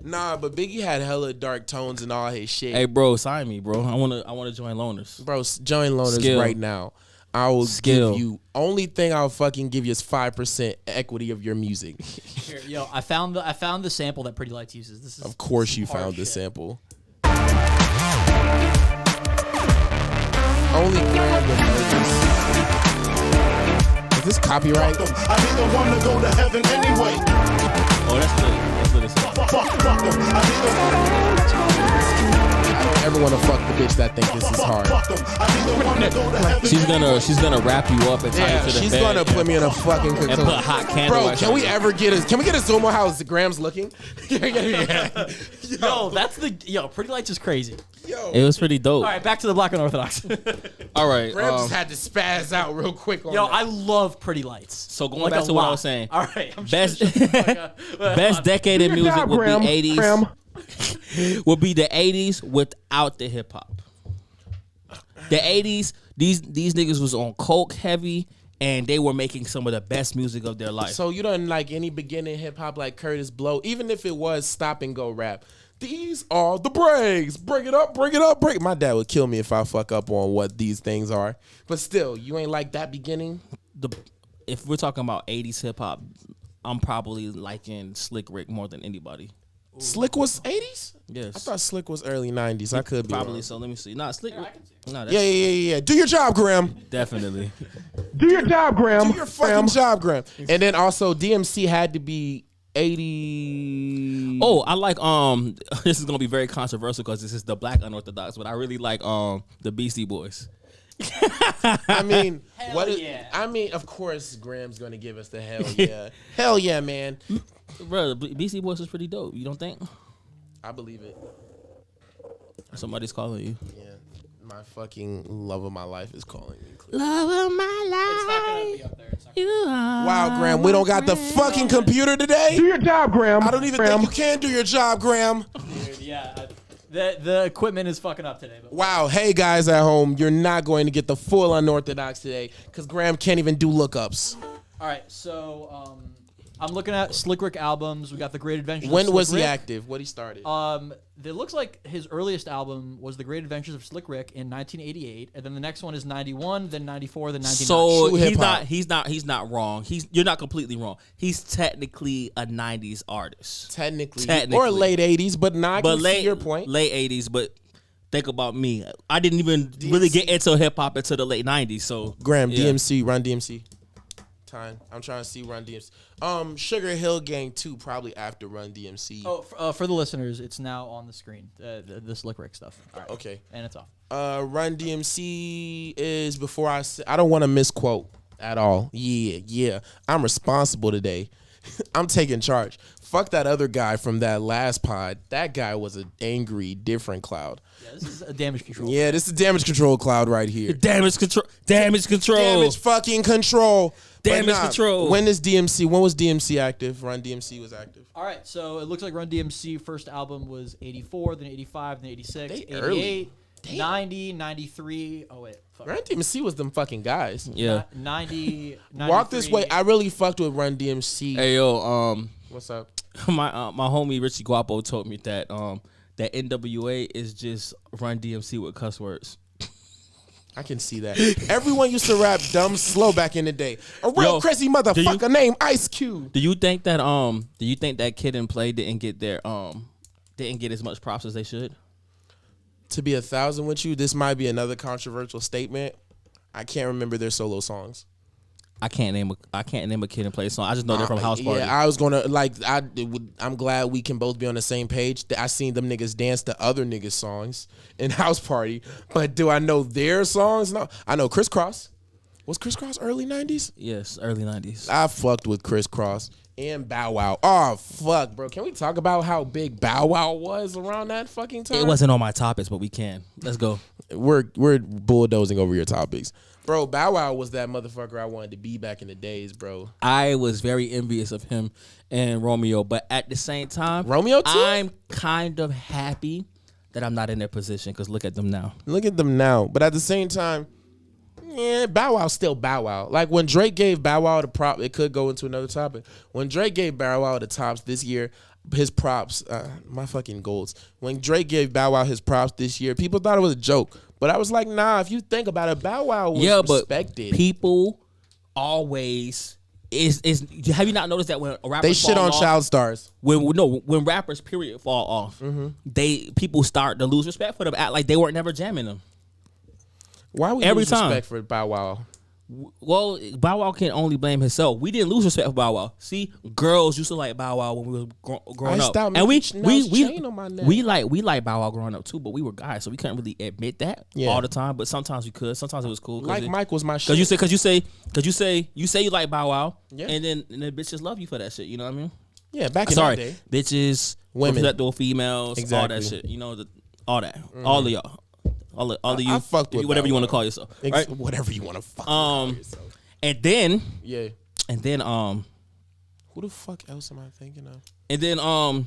Nah, but Biggie had hella dark tones and all his shit. Hey, bro, sign me, bro. I wanna join Loners. Bro, join Loners Skill. right now. I will Skill. give you, only thing I'll fucking give you is 5% equity of your music. Here, yo, I found the sample that Pretty Lights uses. This is Of course some you hard found the shit. sample. Only Graham would know this. Is this copyright? I be the one to go to heaven anyway. Oh, that's lit. That's lit as hell. Fuck them. I be the I don't ever want to fuck the bitch that think this is hard. fuck them. I be the one to go to heaven. She's gonna wrap you up and tie Yeah, you to the she's bed gonna put me in a fucking cocoon. and put hot candle. Bro, can we get a zoom on how Graham's looking? Yo, Pretty Lights is crazy. Yo. It was pretty dope. All right, back to the Black Unorthodox. All right. Graham just had to spaz out real quick on Yo, that. I love Pretty Lights. So going Like back a to what I lot. was saying. All right, I'm Best shut the fuck up. best decade in music would Graham. be 80s. Graham. Would be the 80s without the hip hop. The 80s, these niggas was on coke heavy and they were making some of the best music of their life. So you don't like any beginning hip hop like Curtis Blow, even if it was stop and go rap. These are the breaks. Bring it up, bring it up, bring it. My dad would kill me if I fuck up on what these things are. But still, you ain't like that beginning. If we're talking about 80s hip hop, I'm probably liking Slick Rick more than anybody. Slick was 80s? Yes. I thought Slick was early 90s. I could be Probably wrong. so. Let me see. Nah, Slick Rick. No, that's Yeah. Do your job, Graham. definitely. Do your job, Graham. Do your fucking job, Graham. And then also DMC had to be 80. Oh, I like this is gonna be very controversial because this is the Black Unorthodox, but I really like the Beastie Boys. I mean, yeah. I mean, of course, Graham's gonna give us the hell yeah. Hell yeah, man. Bro, the Beastie Boys is pretty dope. You don't think? I believe it. Somebody's calling you. Yeah. My fucking love of my life is calling me. Love of my It's not gonna life. be up there. It's not You are Wow, Graham, we don't got the fucking computer today. Do your job, Graham. I don't even think you can do your job, Graham. Dude, yeah, the equipment is fucking up today. But Wow, hey guys at home, you're not going to get the full Unorthodox today because Graham can't even do lookups. all right, so I'm looking at Slick Rick albums. We got the Great Adventures. When of was Slick he Rick. active? What he started? It looks like his earliest album was The Great Adventures of Slick Rick in 1988, and then the next one is 91, then 94, then 99. So True hip-hop. he's not wrong. You're not completely wrong. He's technically a 90s artist. Technically. Technically. Or late 80s, but I But can see your point. late 80s, but think about me. I didn't even really get into hip hop until the late 90s. So Graham, yeah. DMC, Run DMC. Time. I'm trying to see Run DMC. Sugar Hill Gang 2, probably after Run DMC. Oh, for the listeners, it's now on the screen. The Slick Rick stuff. All right. Okay. And it's off. Run DMC is before I don't want to misquote at all. Yeah. I'm responsible today. I'm taking charge. Fuck that other guy from that last pod. That guy was an angry, different cloud. Yeah, this is a damage control. Yeah, this is damage control cloud right here. Damage control. Damage control. Damage fucking control. But Damage control. When was DMC active? Run DMC was active. All right, so it looks like Run DMC first album was 84, then 85, then 86, They 88, early. 90, 93. Oh, wait. Fuck. Run DMC was them fucking guys. Yeah. 90, Walk this 93. way. I really fucked with Run DMC. Hey yo, What's up? my homie Richie Guapo told me that that NWA is just Run DMC with cuss words. I can see that. Everyone used to rap dumb slow back in the day. A real Yo, crazy motherfucker named Ice Cube. Do you think that Kid and Play didn't get as much props as they should? To be 1,000 with you, this might be another controversial statement. I can't remember their solo songs. I can't name a Kid and Play song. I just know they're from House Party. Yeah, I was gonna I'm glad we can both be on the same page. I seen them niggas dance to other niggas' songs in House Party, but do I know their songs? No, I know Criss Cross. Was Criss Cross early 90s? Yes, early 90s. I fucked with Criss Cross and Bow Wow. Oh fuck, bro! Can we talk about how big Bow Wow was around that fucking time? It wasn't on my topics, but we can. Let's go. We're bulldozing over your topics, bro. Bow Wow was that motherfucker I wanted to be back in the days, bro. I was very envious of him and Romeo, but at the same time, Romeo too? I'm kind of happy that I'm not in their position because look at them now. Look at them now, but at the same time, yeah, Bow Wow's still Bow Wow. Like when Drake gave Bow Wow the prop, it could go into another topic. When Drake gave Bow Wow the tops this year, his props, my fucking golds. When Drake gave Bow Wow his props this year, people thought it was a joke. But I was like, nah, if you think about it, Bow Wow was respected. But people always is have you not noticed that when rappers they shit on off, child stars. When rappers period fall off, people start to lose respect for them, act like they weren't never jamming them. Why would Every lose time. respect for Bow Wow? Well, Bow Wow can only blame himself. We didn't lose respect for Bow Wow. See, girls used to like Bow Wow when we were growing up, and we like Bow Wow growing up too. But we were guys, so we couldn't really admit that all the time. But sometimes we could. Sometimes it was cool. Like Mike was my shit. Cause you say you like Bow Wow, and then the bitches love you for that shit. You know what I mean? Yeah, back in the day, bitches, women, respectable females, all that shit. You know, all that, all of y'all. All of you, I fucked with whatever Bow you want Wow. to call yourself, right? Whatever you want to fucking call yourself. And then Who the fuck else am I thinking of? and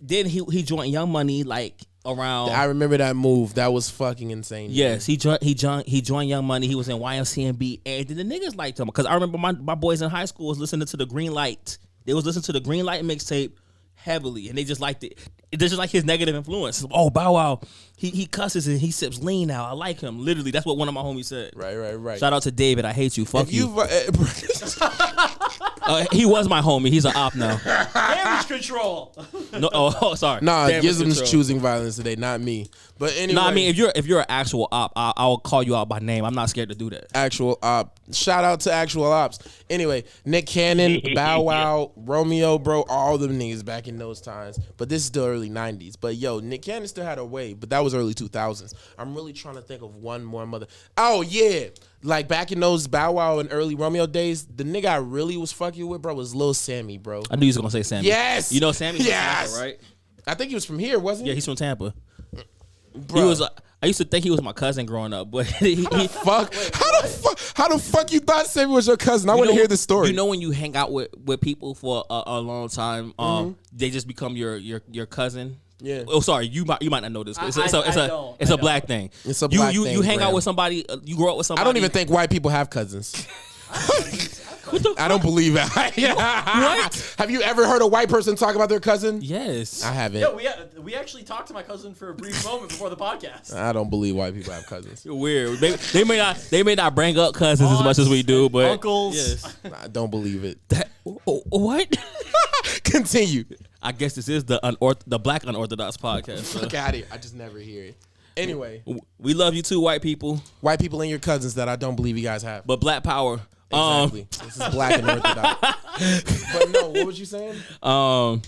then he joined Young Money like around. I remember that move. That was fucking insane. Yes, he joined Young Money. He was in YMCMB, and then the niggas liked him because I remember my boys in high school was listening to the Green Light. They was listening to the Green Light mixtape heavily, and they just liked it. It's just like his negative influence. Oh, Bow Wow, he cusses and he sips lean now. I like him. Literally, that's what one of my homies said. Right. Shout out to David. I hate you. Fuck If you. He was my homie. He's an op now. Damage control. No, oh, sorry. Nah, Damage Gizm's control. choosing violence today, not me. But anyway, No, I mean if you're an actual op, I'll call you out by name. I'm not scared to do that. actual op. Shout out to actual ops. Anyway, Nick Cannon, Bow Wow, Romeo, bro, all them niggas back in those times. But this is still early 90s. But yo, Nick Cannon still had a way, but that was early 2000s. I'm really trying to think of one more mother. Oh yeah, like back in those Bow Wow and early Romeo days, the nigga I really was fucking with, bro, was Lil Sammy, bro. I knew you was gonna say Sammy. Yes, You know Sammy's yes, from Tampa, right? I think he was from here, wasn't he? Yeah, he's from Tampa. Bro. He was. I used to think he was my cousin growing up, but he Fuck. How the fuck you thought Sammy was your cousin? I want to hear the story. You know when you hang out with people for a long time, they just become your cousin. Yeah. Oh, sorry. You might not know this. It's don't. a black thing. It's a black thing, You hang Graham. out with somebody. You grow up with somebody. I don't even think white people have cousins. I don't believe that. What? Have you ever heard a white person talk about their cousin? Yes. I haven't. Yeah, we actually talked to my cousin for a brief moment before the podcast. I don't believe white people have cousins. You're weird. They may not bring up cousins as much as we do, but Uncles. Yes. I don't believe it. What? Continue. I guess this is the Black Unorthodox podcast. So. Fuck out of here. I just never hear it. Anyway, We love you too, white people. white people and your cousins that I don't believe you guys have. But Black Power. Exactly. This is black and orthodox. But no, what was you saying? Fuck,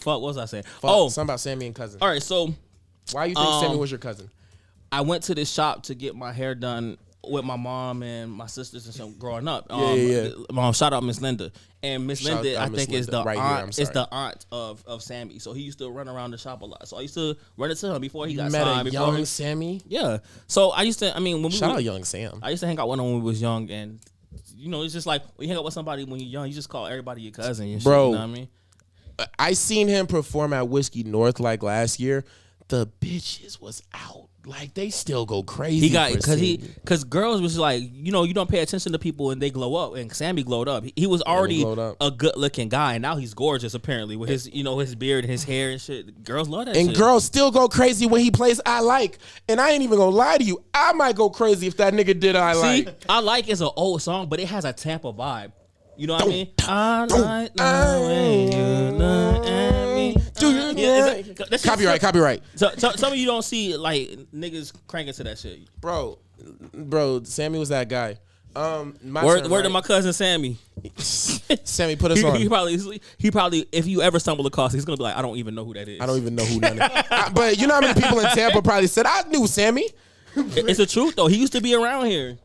what was I saying? Something about Sammy and cousin. All right. So Why you think Sammy was your cousin? I went to this shop to get my hair done with my mom and my sisters and some growing up. Shout out Miss Linda. And Miss Shout Linda, out I Miss think is Linda. the Right here, aunt. I'm Is sorry. the aunt of Sammy. So he used to run around the shop a lot. So I used to run into him before he got Met signed. a Before young Sammy. yeah. So I used to. I mean, when we Shout were, out young Sam. I used to hang out with him when we was young, and you know, it's just like when you hang out with somebody when you're young, you just call everybody your cousin. And Bro. shit, you know what I mean? I seen him perform at Whiskey North like last year. The bitches was out. Like they still go crazy. He got for Sammy. because girls was like, you know, you don't pay attention to people and they glow up, and Sammy glowed up. He was already glowed up. a good looking guy, and now he's gorgeous apparently with his his beard and his hair and shit. Girls love that. And shit. girls still go crazy when he plays I Like. And I ain't even gonna lie to you. I might go crazy if that nigga did I See, Like. I Like is an old song, but it has a Tampa vibe. You know what I mean? I don't, like the way you look at me. Do you- That's Copyright. So some of you don't see like niggas cranking to that shit. Bro, Sammy was that guy. My Word turn, to right? my cousin Sammy. Sammy, put us He on. probably if you ever stumble across, he's gonna be like, I don't even know who that is. I don't even know who none of but you know how many people in Tampa probably said, I knew Sammy. It's the truth though. He used to be around here.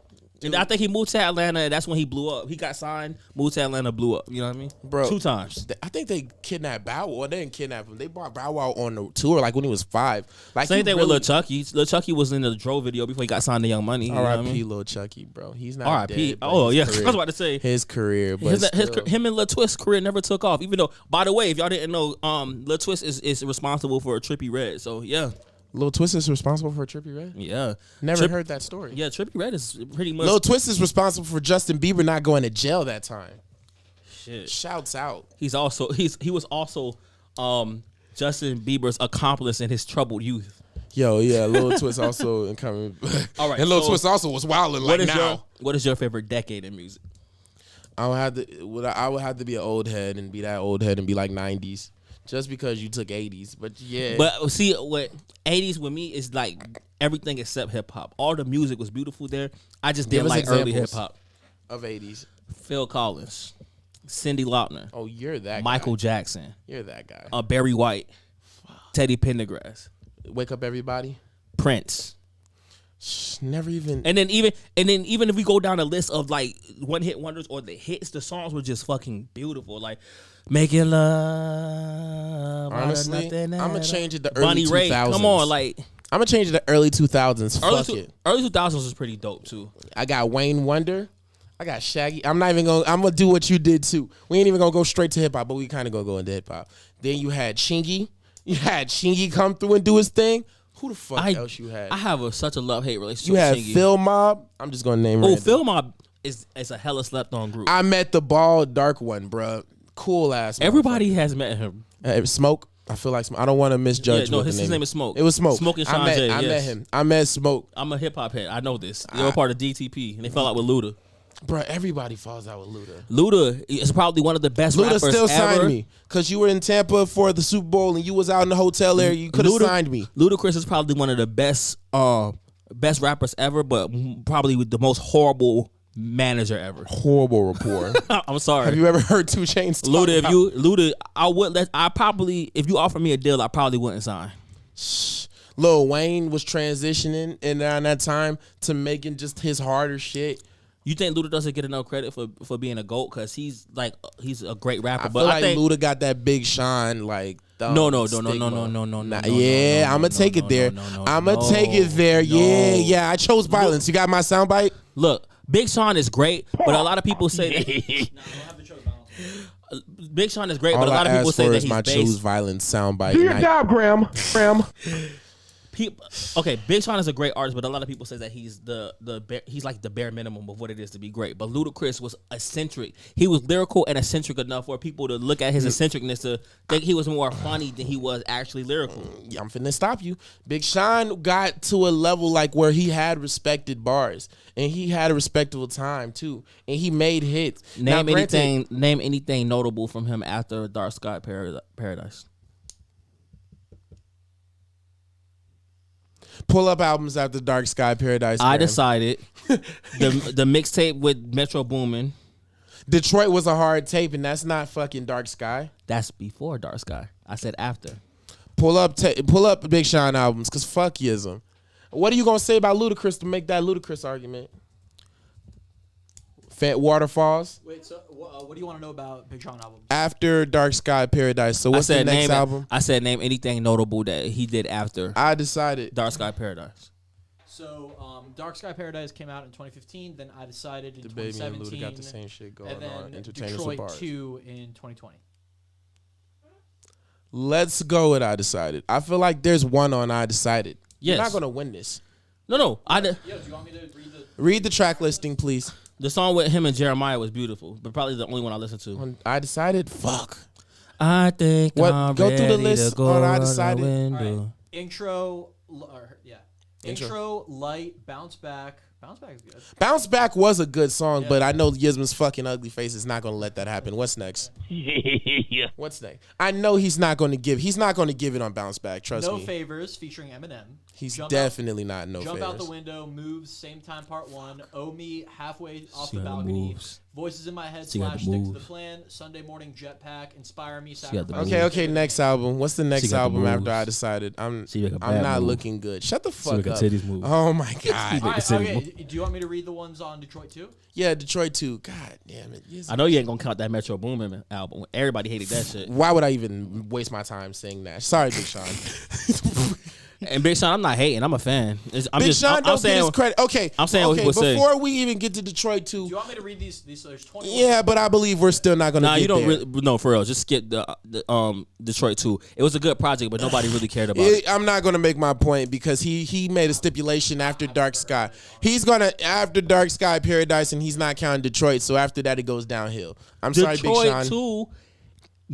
And I think he moved to Atlanta, and that's when he blew up. He got signed, moved to Atlanta, blew up. You know what I mean? Bro. 2 times. I think they kidnapped Bow Wow. They didn't kidnap him. They brought Bow Wow on the tour like when he was 5. Like Same thing with Lil Chucky. Lil Chucky was in the Dro video before he got signed to Young Money. You know what I R.I.P. mean? Lil Chucky, bro. He's not R.I.P. dead, but Oh his yeah, career- I was about to say his career, but him and Lil Twist's career never took off. Even though, by the way, if y'all didn't know, Lil Twist is responsible for a Trippie Red. So yeah, Lil Twist is responsible for Trippie Red. yeah. Never heard that story. Yeah, Trippie Red is pretty much Lil Twist is responsible for Justin Bieber not going to jail that time. shit. Shouts out. He was also Justin Bieber's accomplice in his troubled youth. Yo, yeah, Lil Twist also incoming. All right, and Lil so Twist also was wilding like now. What is your favorite decade in music? I would have to be an old head and be that old head and be like 90s. Just because you took 80s, but yeah. But see, what 80s with me is like everything except hip hop. All the music was beautiful there. I just Give didn't us like early hip examples hop. of 80s. Phil Collins, Cyndi Lauper, Oh, you're that Michael guy. Jackson, You're that guy. Barry White, Teddy Pendergrass, Wake Up Everybody. Prince. Never even. And then even if we go down a list of like one hit wonders or the hits, the songs were just fucking beautiful. Like Making Love. Honestly, I'm gonna change it to early Bonnie 2000s. Raitt. Come on, like I'm gonna change it to early 2000s. Fuck it. early 2000s was pretty dope too. I got Wayne Wonder. I got Shaggy. I'm gonna do what you did too. We ain't even gonna go straight to hip hop, but we kind of gonna go into hip hop. Then you had Chingy. You had Chingy come through and do his thing. Who the fuck else you had? I have such a love-hate relationship You had with Chingy. Phil Mob. I'm just gonna name. Oh, Phil Mob is a hella slept-on group. I met the bald dark one, bruh. Cool ass. Everybody has met him. Smoke. I feel like I don't want to misjudge. Yeah, no, what his name is Smoke. It was Smoke. Smoke and I Sean met, J, I yes. met him. I met Smoke. I'm a hip hop head. I know this. They were part of DTP, and they fell out with Luda. Bruh, everybody falls out with Luda. Luda is probably one of the best Luda rappers still ever. signed me because you were in Tampa for the Super Bowl and you was out in the hotel area. You could have signed me. Ludacris is probably one of the best rappers ever, but probably with the most horrible manager ever. Horrible rapport. I'm sorry. Have you ever heard 2 Chainz talk Luda, about- if you offer me a deal, I probably wouldn't sign. Lil Wayne was transitioning in around that time to making just his harder shit. You think Luda doesn't get enough credit for being a GOAT because he's a great rapper? I feel like Luda got that Big Sean like. No. Yeah, I'm gonna take it there. I'm gonna take it there. Yeah. I chose violence. You got my soundbite. Look, Big Sean is great, but a lot of people say that Big Sean is great, but a lot of people say that he's my choose based. violence soundbite. Do your job, Graham. Okay, Big Sean is a great artist, but a lot of people say that he's he's like the bare minimum of what it is to be great. But Ludacris was eccentric. He was lyrical and eccentric enough for people to look at his eccentricness to think he was more funny than he was actually lyrical. I'm finna stop you. Big Sean got to a level like where he had respected bars and he had a respectable time too, and he made hits. Name anything notable from him after Dark Sky Paradise. Pull up albums after Dark Sky Paradise. I Graham. decided the mixtape with Metro Boomin. Detroit was a hard tape, and that's not fucking Dark Sky. That's before Dark Sky. I said after. Pull up Big Sean albums, cause fuck yism. What are you gonna say about Ludacris to make that Ludacris argument? Fat Waterfalls Wait, so what do you want to know about Big Sean albums? after Dark Sky Paradise. So what's the next album? I said name anything notable that he did after I decided. Dark Sky Paradise. So Dark Sky Paradise came out in 2015. Then I decided in The Baby and 2017. Luda got the same shit going and then on. Entertainers with Detroit bars. 2 in 2020. Let's go with I decided. I feel like there's one on I decided. Yes. You're not gonna win this. Yo, No. do you want me to read the? Read the track listing, please. The song with him and Jeremiah was beautiful, but probably the only one I listened to. On I decided. Fuck. I think What- I'm go through the ready list to go on I run the Decided. window. All right. Intro, Intro. intro, light, bounce back, Bounce Back is good. Bounce Back was a good song, Yeah. but I know Yisma's fucking ugly face is not going to let that happen. What's next? What's next? I know he's not going to give it on Bounce Back. Trust No me. Favors featuring Eminem. He's Jump definitely not no Jump favors. Out the Window, Moves, Same Time Part 1, Owe Me, Halfway Off She the got the Balcony, moves. Voices in My Head / She got the Stick to the moves. Plan, Sunday Morning Jetpack, Inspire Me, She got the Sacrifice. moves. Okay, next album. What's the She next got the album after moves. I decided I'm She make a I'm bad not move. looking good? Shut the She fuck make a up. titties move. Oh my god. All right, City okay. Do you want me to read the ones on Detroit too? Yeah, Detroit 2. God damn it. Yes. I know you ain't gonna count that Metro Boomin album. Everybody hated that shit. Why would I even waste my time saying that? Sorry, Big Sean. And Big Sean, I'm not hating. I'm a fan. I'm Big just. Sean I'm don't saying. get his credit. Okay, I'm saying what okay, people say. before we even get to Detroit 2, Do you want me to read these? There's 20. yeah, but I believe we're still not gonna Nah, get you don't there. really. No, for real. Just skip the Detroit 2. It was a good project, but nobody really cared about it. I'm not gonna make my point because he made a stipulation after Dark Sky. He's gonna after Dark Sky Paradise, and he's not counting Detroit. So after that, it goes downhill. I'm sorry, Big Detroit Sean. 2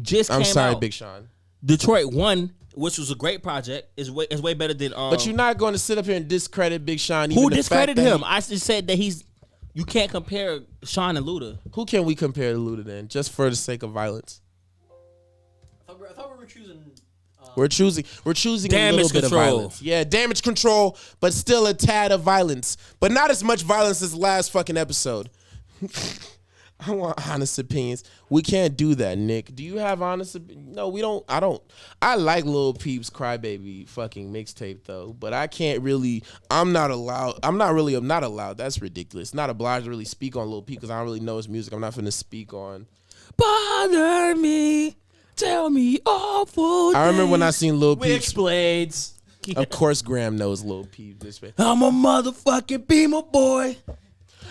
just came I'm sorry, out. Big Sean. Detroit 1, which was a great project, is way better than. But you're not going to sit up here and discredit Big Sean. Even Who the fact discredited that him? I just said that he's. You can't compare Sean and Luda. Who can we compare to Luda then? Just for the sake of violence, I thought we were choosing. we're choosing a Damage little bit of control. violence. Yeah, damage control, but still a tad of violence, but not as much violence as last fucking episode. I want honest opinions. We can't do that, Nick. Do you have honest opinions? No, we don't. I don't. I like Lil Peep's Crybaby fucking mixtape though, but I can't really. I'm not allowed. I'm not allowed. That's ridiculous. Not obliged to really speak on Lil Peep because I don't really know his music. I'm not finna speak on. Bother me, tell me awful. I remember when I seen Lil Peep. Witchblades. Of course, Graham knows Lil Peep. This way. I'm a motherfucking Beamer boy.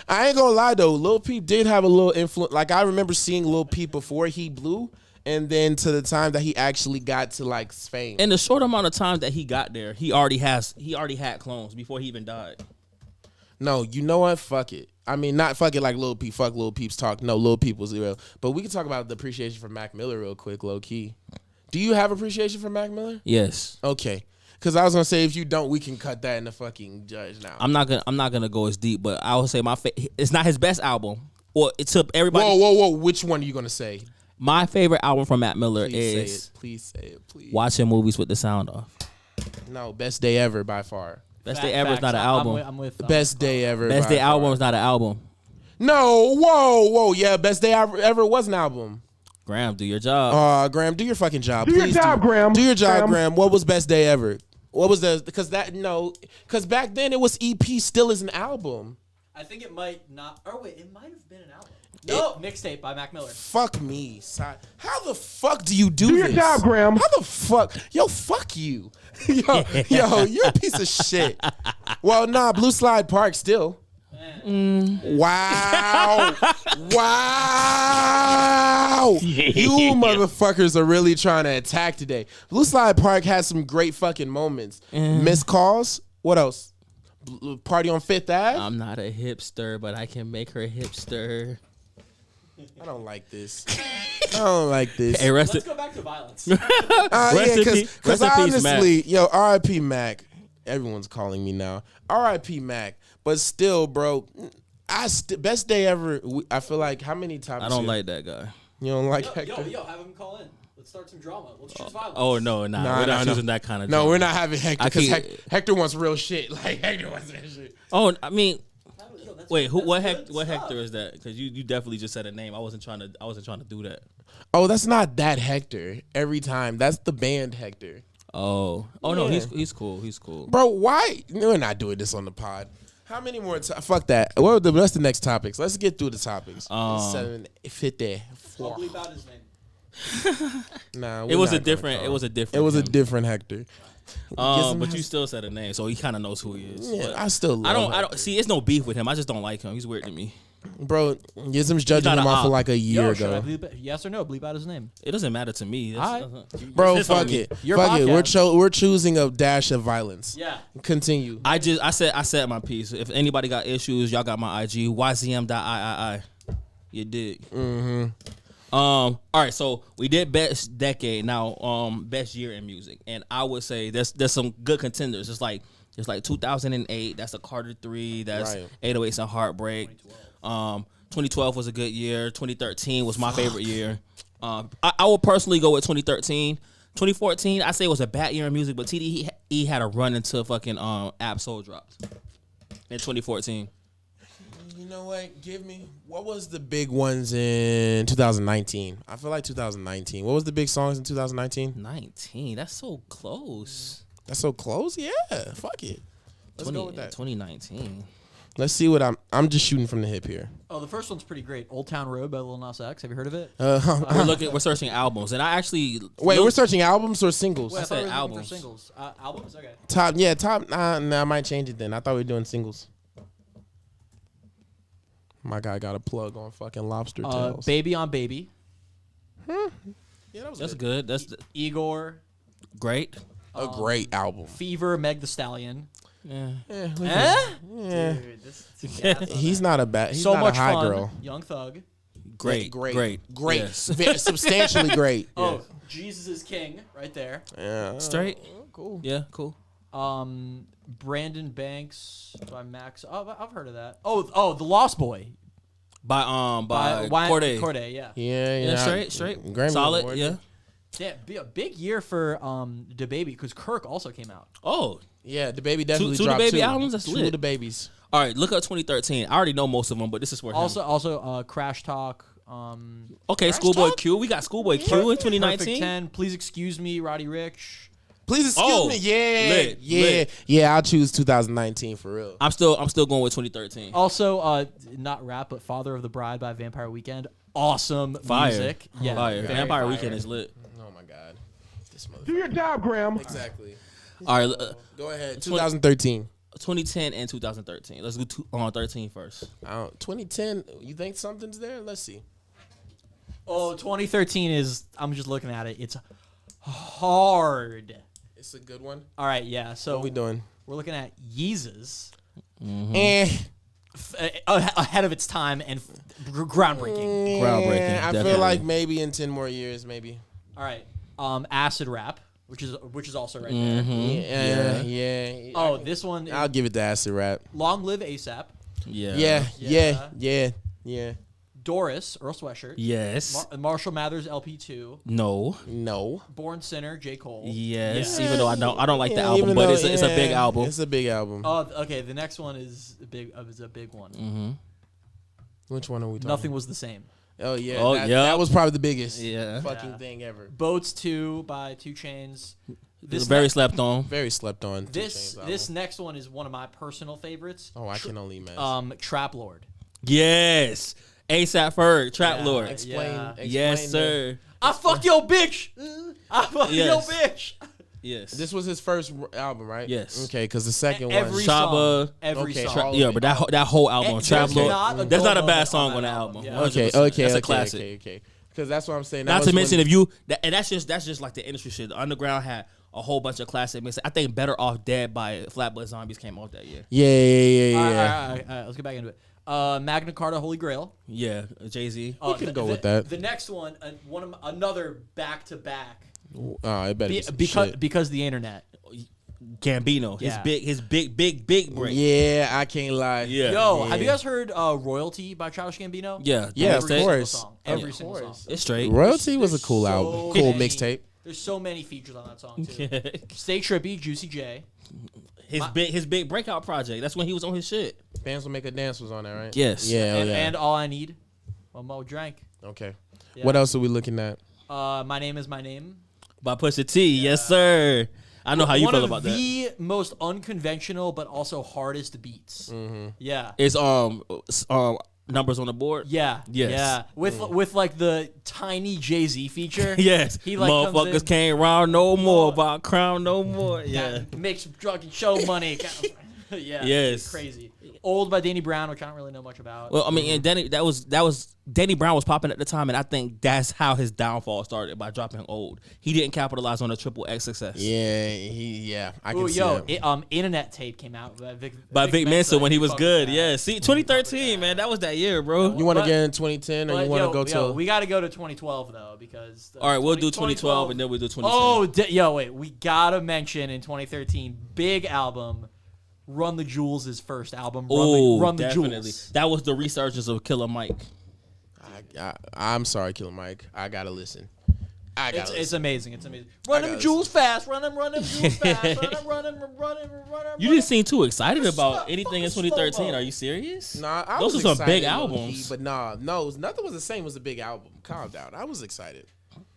I ain't gonna lie though, Lil Peep did have a little influence. Like I remember seeing Lil Peep before he blew, and then to the time that he actually got to like fame. In the short amount of time that he got there, he already had clones before he even died. No, you know what? Fuck it. I mean, not fuck it like Lil Peep. Fuck Lil Peep's talk. No, Lil Peep was real. But we can talk about the appreciation for Mac Miller real quick, low key. Do you have appreciation for Mac Miller? Yes. Okay. Because I was gonna say if you don't, we can cut that in the fucking judge now. I'm not gonna go as deep, but I would say it's not his best album. Or it took everybody. Whoa! Which one are you gonna say? My favorite album from Mac Miller Please say is it. Please say it. Please. Watching Movies with the Sound Off. No, best day ever by far. Best Day Ever is not an album. I'm with Best day ever. Best by Day album far. is not an album. No, whoa, yeah, best day ever was an album. Graham, do your job. Graham, do your fucking job. Do your Please job, Graham. Do your job, Graham. Graham. What was best day ever? What was the? Because back then it was EP still is an album. I think it might not. Or wait, it might have been an album. No, mixtape by Mac Miller. Fuck me, son. How the fuck do you do Do this? your job, Graham. How the fuck? Yo, fuck you. yo, you're a piece of shit. Well, nah, Blue Slide Park still. Wow. Wow. You motherfuckers are really trying to attack today. Blue Slide Park has some great fucking moments. Missed calls. What else? Party on Fifth Ave. I'm not a hipster, but I can make her hipster. I don't like this. I don't like this. Hey, rest Let's it. go back to violence. Rest in peace. Because Rest in peace, honestly, yo, R.I.P. Mac. Everyone's calling me now. R.I.P. Mac. But still, bro, best day ever. I feel like how many times? I don't like that guy. You don't like Yo, Hector? yo, have him call in. Let's start some drama. Let's choose violence. Oh no, nah, we're not choosing that kind of. No, drama. we're not having Hector I because can't- Hector wants real shit. Like Hector wants that shit. Oh, I mean, Yo, that's- wait, that's what good stuff. Hector is that? Because you definitely just said a name. I wasn't trying to do that. Oh, that's not that Hector. Every time, that's the band Hector. Oh no, Yeah. he's cool. He's cool. Bro, why? We're not doing this on the pod. How many more? Fuck that. What's the next topics? Let's get through the topics. 7:54. Bleep out his name. Nah, It was a different. It was a different. It was a him. different Hector. But has- you still said a name, so he kind of knows who he is. Yeah, But I still love I don't Hector. see. It's no beef with him. I just don't like him. He's weird to me. Bro, Yism's judging not him a off of op. like a year Yo, should I ago. bleep it? Yes or no? Bleep out his name. It doesn't matter to me. Alright. Bro, It's on fuck me. it. Your Fuck it. podcast. We're choosing a dash of violence. Yeah. Continue. I said my piece. If anybody got issues, y'all got my IG yzm.iii. You dig? All right, so we did best decade. Now, best year in music, and I would say there's some good contenders. It's like 2008. That's a Carter 3. That's Right. 808s and Heartbreak. 2012 was a good year. 2013 was my favorite year. I would personally go with 2013. 2014, I say it was a bad year in music, but TDE had a run into fucking Absol drops in 2014. You know what? What was the big ones in 2019? I feel like 2019. What was the big songs in 2019? 19. That's so close. That's so close. Yeah, fuck it. Let's go with that. 2019. Let's see what I'm just shooting from the hip here. Oh, the first one's pretty great. Old Town Road by Lil Nas X. Have you heard of it? We're searching albums, and I actually we're searching albums or singles? Wait, I thought we were looking albums. for singles. Albums? Okay. Top. Nah, I might change it then. I thought we were doing singles. My guy got a plug on fucking Lobster Tails. Baby on Baby. Yeah, that was That's good. That's Igor. great. a great album. Fever, Meg the Stallion. Yeah. Yeah. Dude, this He's not a bad. He's so not much a high fun. girl. Young Thug. Great. Yes. Substantially great. Oh, Jesus is King, right there. Yeah, Straight. cool. Yeah, cool. Brandon Banks by Max. Oh, I've heard of that. Oh, The Lost Boy By Corday. Corday, yeah. Yeah. Straight. Grammy Solid. Award. Yeah. Damn, be a big year for DaBaby because Kirk also came out. Oh. Yeah, the baby definitely Two dropped DaBaby two albums? That's two lit. of the babies. All right. Look up 2013. I already know most of them, but this is where Also, Crash Talk. Okay, Schoolboy Q. We got Schoolboy Q in Perfect 2019. 10. Please excuse me, Roddy Ricch. Please excuse me. Yeah, lit. yeah. I'll choose 2019 for real. I'm still going with 2013. Also, not rap, but Father of the Bride by Vampire Weekend. Awesome Fire. music. Yeah, Fire. very Vampire fire. Weekend is lit. Oh my god, this motherfucker. Do your job, Graham. Exactly. All right. Go ahead. 2013. 2010 and 2013. Let's go 13 first. 2010. You think something's there? Let's see. Oh, 2013 is. I'm just looking at it. It's hard. It's a good one. All right, yeah. So What we doing? we're looking at Yeezus. Eh. Ahead of its time and groundbreaking. Groundbreaking, I definitely. feel like maybe in 10 more years, maybe. All right, Acid Rap, which is also right Mm-hmm. Yeah. there. Oh, this one. I'll give it to Acid Rap. Long Live ASAP. Yeah. Doris, Earl Sweatshirt. Yes. Marshall Mathers LP2. No. Born Sinner, J. Cole. Yes. Yeah. Even though I don't like the Yeah, album, even but though- it's a big album. It's a big album. Oh, okay. The next one is a big one. Mm-hmm. Which one are we talking? Nothing Was the Same. Oh yeah. Oh, that, yeah. that was probably the biggest Yeah. fucking thing ever. Boats 2 by 2 Chainz. It's very slept on. Very slept on. 2 This Chainz this album. next one is one of my personal favorites. Oh, I can only imagine. Trap Lord. Yes. ASAP Ferg, Trap Yeah. Lord. Yeah. Yes, sir. I fuck your bitch. I fuck Yes. your bitch. Yes. This was his first album, right? Yes. Okay, because the second Every one. Shaba. song. Every Okay, song. Tra- Yeah, but that whole album, And Trap there's Lord. not a That's dull not a bad moment song on on the that album. album. Yeah. 100%. Okay. That's a classic. Okay. Because that's what I'm saying. Not to mention, if you and that's just like the industry shit. The Underground had a whole bunch of classic mixes. I think Better Off Dead by Flatbush Zombies came out that year. Yeah. All right, let's get back into it. Magna Carta, Holy Grail. Yeah, Jay-Z. You can go with that. The next one, another back to back. Oh, it better be some shit. Because the internet. Gambino. Yeah. His big break. Yeah, I can't lie. Yeah. Yo, have you guys heard Royalty by Childish Gambino? Yeah. Yeah, of Every single course. song. Of Every single song. course. It's straight. Royalty was a There's cool so album. Cool many- mixtape. There's so many features on that song too. Stay Trippy, Juicy J. His big breakout project. That's when he was on his shit. Bands Will Make a Dance was on there, right? Yes. Yeah. And All I Need. One more drink. Okay. Yeah. What else are we looking at? My Name Is My Name. By Pusha T. Yes, sir. I know how you One feel of about that. the most unconventional but also hardest beats. Mm-hmm. Yeah. It's numbers on the board. Yeah. Yes. Yeah. With like the tiny Jay-Z feature. Yes. He like comes Motherfuckers in, can't round no more about crown no more. Yeah. makes drug and show money. Yeah, Yes. crazy. Old by Danny Brown, which I don't really know much about. Well, I mean, and Danny, that was Danny Brown was popping at the time, and I think that's how his downfall started by dropping Old. He didn't capitalize on a triple X success. Yeah, I can see that. Internet Tape came out By Vic Mensa when he was good. Fuck Yeah, see, 2013, man, that was that year, bro. You want to get in 2010 or you want to go to? We got to go to 2012 though, because All right, we'll do 2012 and then we'll do 2010. Oh, wait, we gotta mention in 2013, big album. Run the Jewels' first album. Run the definitely. Jewels. That was the resurgence of Killer Mike. I'm sorry, Killer Mike. I gotta listen. It's amazing. It's amazing. Run them jewels fast. Run them jewels fast. Run them. You didn't seem too excited about anything in 2013. slow-mo. Are you serious? Nah, Those are some big albums. But no, nothing was the same. It was a big album. Calm down. I was excited.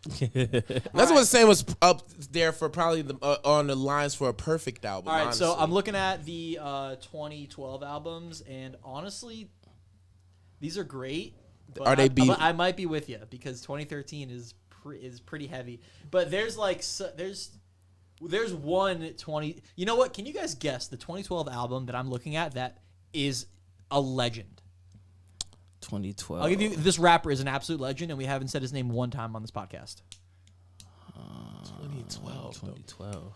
Nothing was the same. Was up there for probably on the lines for a perfect album. All right, honestly. so I'm looking at the 2012 albums, and honestly, these are great. But Are they beat? I might be with you because 2013 is pretty heavy. But there's there's one 20. You know what? Can you guys guess the 2012 album that I'm looking at that is a legend? 2012. I'll give you this rapper is an absolute legend, and we haven't said his name one time on this podcast. 2012.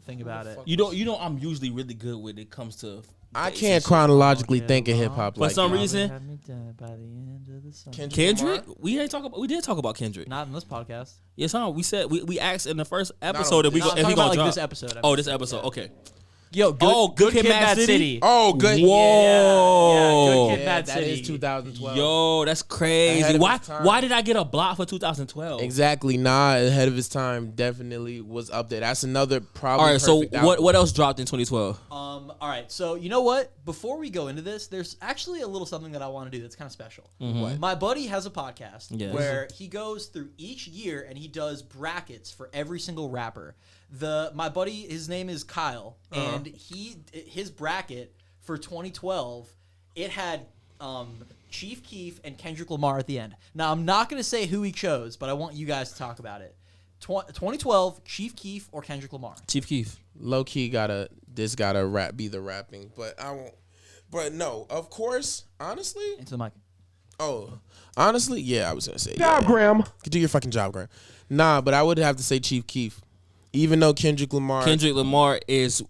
Think about it. You know, I'm usually really good when it comes to. I can't chronologically think of hip hop For like some that. reason, Kendrick. We did talk about Kendrick. Not in this podcast. Yes, we said we asked in the first episode if I'm talking he about gonna like drop. this episode. Oh, this episode. Okay. Yo, good Kid, Mad City. Oh, good. Whoa. Yeah, good Kid, Mad that City. is 2012. Yo, that's Ahead crazy. of Why? its time. Why did I get a block for 2012? Exactly. Nah, ahead of his time. Definitely was up there. That's another probably. All right. So perfect album. what else dropped in 2012? All right. So you know what? Before we go into this, there's actually a little something that I want to do that's kind of special. Mm-hmm. My buddy has a podcast Yes. where he goes through each year and he does brackets for every single rapper. My buddy, his name is Kyle, and his bracket for 2012, it had Chief Keef and Kendrick Lamar at the end. Now I'm not going to say who he chose, but I want you guys to talk about it. 2012, Chief Keef or Kendrick Lamar? Chief Keef. Low key gotta rap be the rapping, but I won't. But no, of course, honestly. Into the mic. Oh, honestly, yeah, I was gonna say. Job, Graham. Do your fucking job, Graham. Nah, but I would have to say Chief Keef, even though Kendrick Lamar is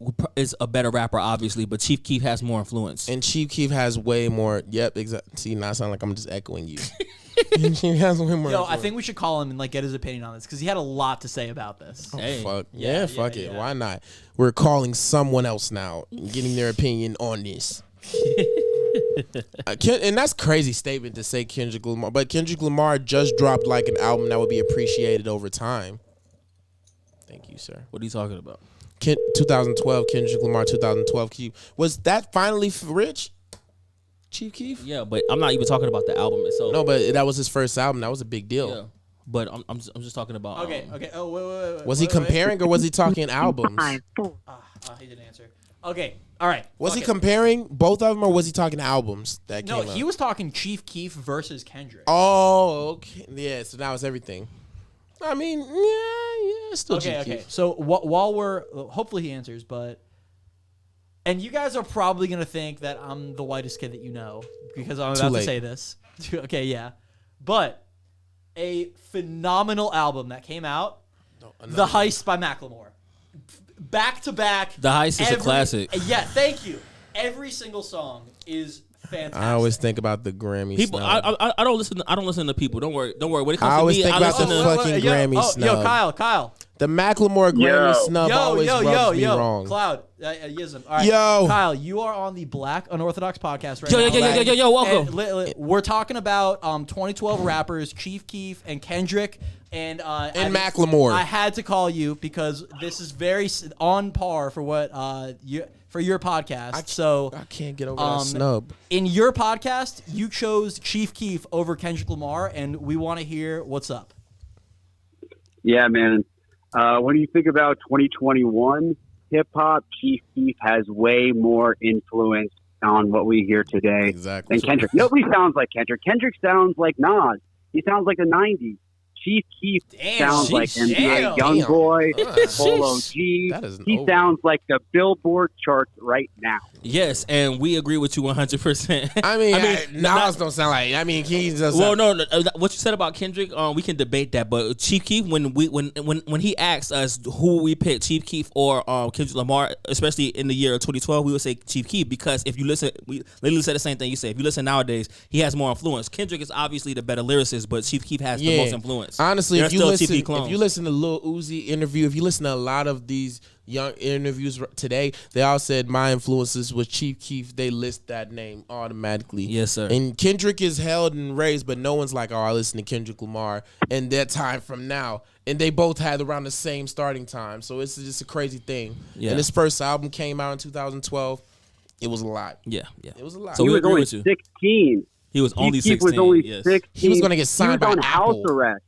a better rapper, obviously, but Chief Keef has more influence. and Chief Keef has way more. Yep, exactly. See, now I sound like I'm just echoing you. He has way more. Yo, I influence. think we should call him and like get his opinion on this because he had a lot to say about this. Hey. Fuck Yeah, fuck it. yeah. Why not? We're calling someone else now, and getting their opinion on this. And that's a crazy statement to say Kendrick Lamar, but Kendrick Lamar just dropped like an album that would be appreciated over time. Thank you, sir. What are you talking about? 2012 Kendrick Lamar, 2012 Keef. Was that finally rich? Chief Keef? Yeah, but I'm not even talking about the album itself. No, but that was his first album. That was a big deal. Yeah, but I'm just talking about. Okay. Oh, wait. Was he comparing or was he talking albums? He didn't answer. Okay. All right. Was he Fuck it. comparing both of them or was he talking albums that No, came out? he was talking Chief Keef versus Kendrick. Oh, okay. Yeah, so now it's everything. I mean, yeah, it's still Okay. Chief Keef. So while we're hopefully he answers, but and you guys are probably gonna think that I'm the whitest kid that you know because I'm about to late. say this. Okay, yeah, but a phenomenal album that came out, The Heist by Macklemore, back to back. The Heist is a classic. Yeah, thank you. Every single song is fantastic. I always think about the Grammy People, snub. I don't listen. I don't listen to people. Don't worry. When it comes I to always me, think I about listen the to. fucking Grammy snub. Yo, Kyle. The Macklemore Grammy snub always rubs me wrong. Cloud, Yism. All right. Yo. Kyle, you are on the Black Unorthodox podcast right now. Yo, welcome. And we're talking about 2012 rappers Chief Keef and Kendrick and Macklemore. I had to call you because this is very on par for what for your podcast. I can't get over that snub. In your podcast, you chose Chief Keef over Kendrick Lamar, and we want to hear what's up. Yeah, man. When you think about 2021 hip hop, Chief Keef has way more influence on what we hear today Exactly. than Kendrick. Nobody sounds like Kendrick. Kendrick sounds like Nas. He sounds like the 90s. Chief Keef Damn. sounds like Sheesh. NBA Damn. YoungBoy, Polo Sheesh. G. That is He over. sounds like the Billboard charts right now. Yes, and we agree with you 100%. I mean, not- Nas don't sound like. I mean, he's just. Well, no, what you said about Kendrick, we can debate that. But Chief Keef, when he asked us who we pick, Chief Keef or Kendrick Lamar, especially in the year of 2012, we would say Chief Keef because if you listen, we literally said the same thing you say. If you listen nowadays, he has more influence. Kendrick is obviously the better lyricist, but Chief Keef has the most influence. Honestly, They're if you still listen, Chief Keef clones. if you listen to Lil Uzi interview, if you listen to a lot of these young interviews today, they all said my influences was Chief Keef. They list that name automatically. Yes, sir. And Kendrick is held and raised, but no one's like, oh, I listen to Kendrick Lamar and that time from now. And they both had around the same starting time, so it's just a crazy thing. Yeah. And his first album came out in 2012. It was a lot. Yeah. It was a lot. So He we was agree only with you. 16. He was only Chief Keef 16. was only yes. 16. He was gonna get signed he was by on house Apple. arrest.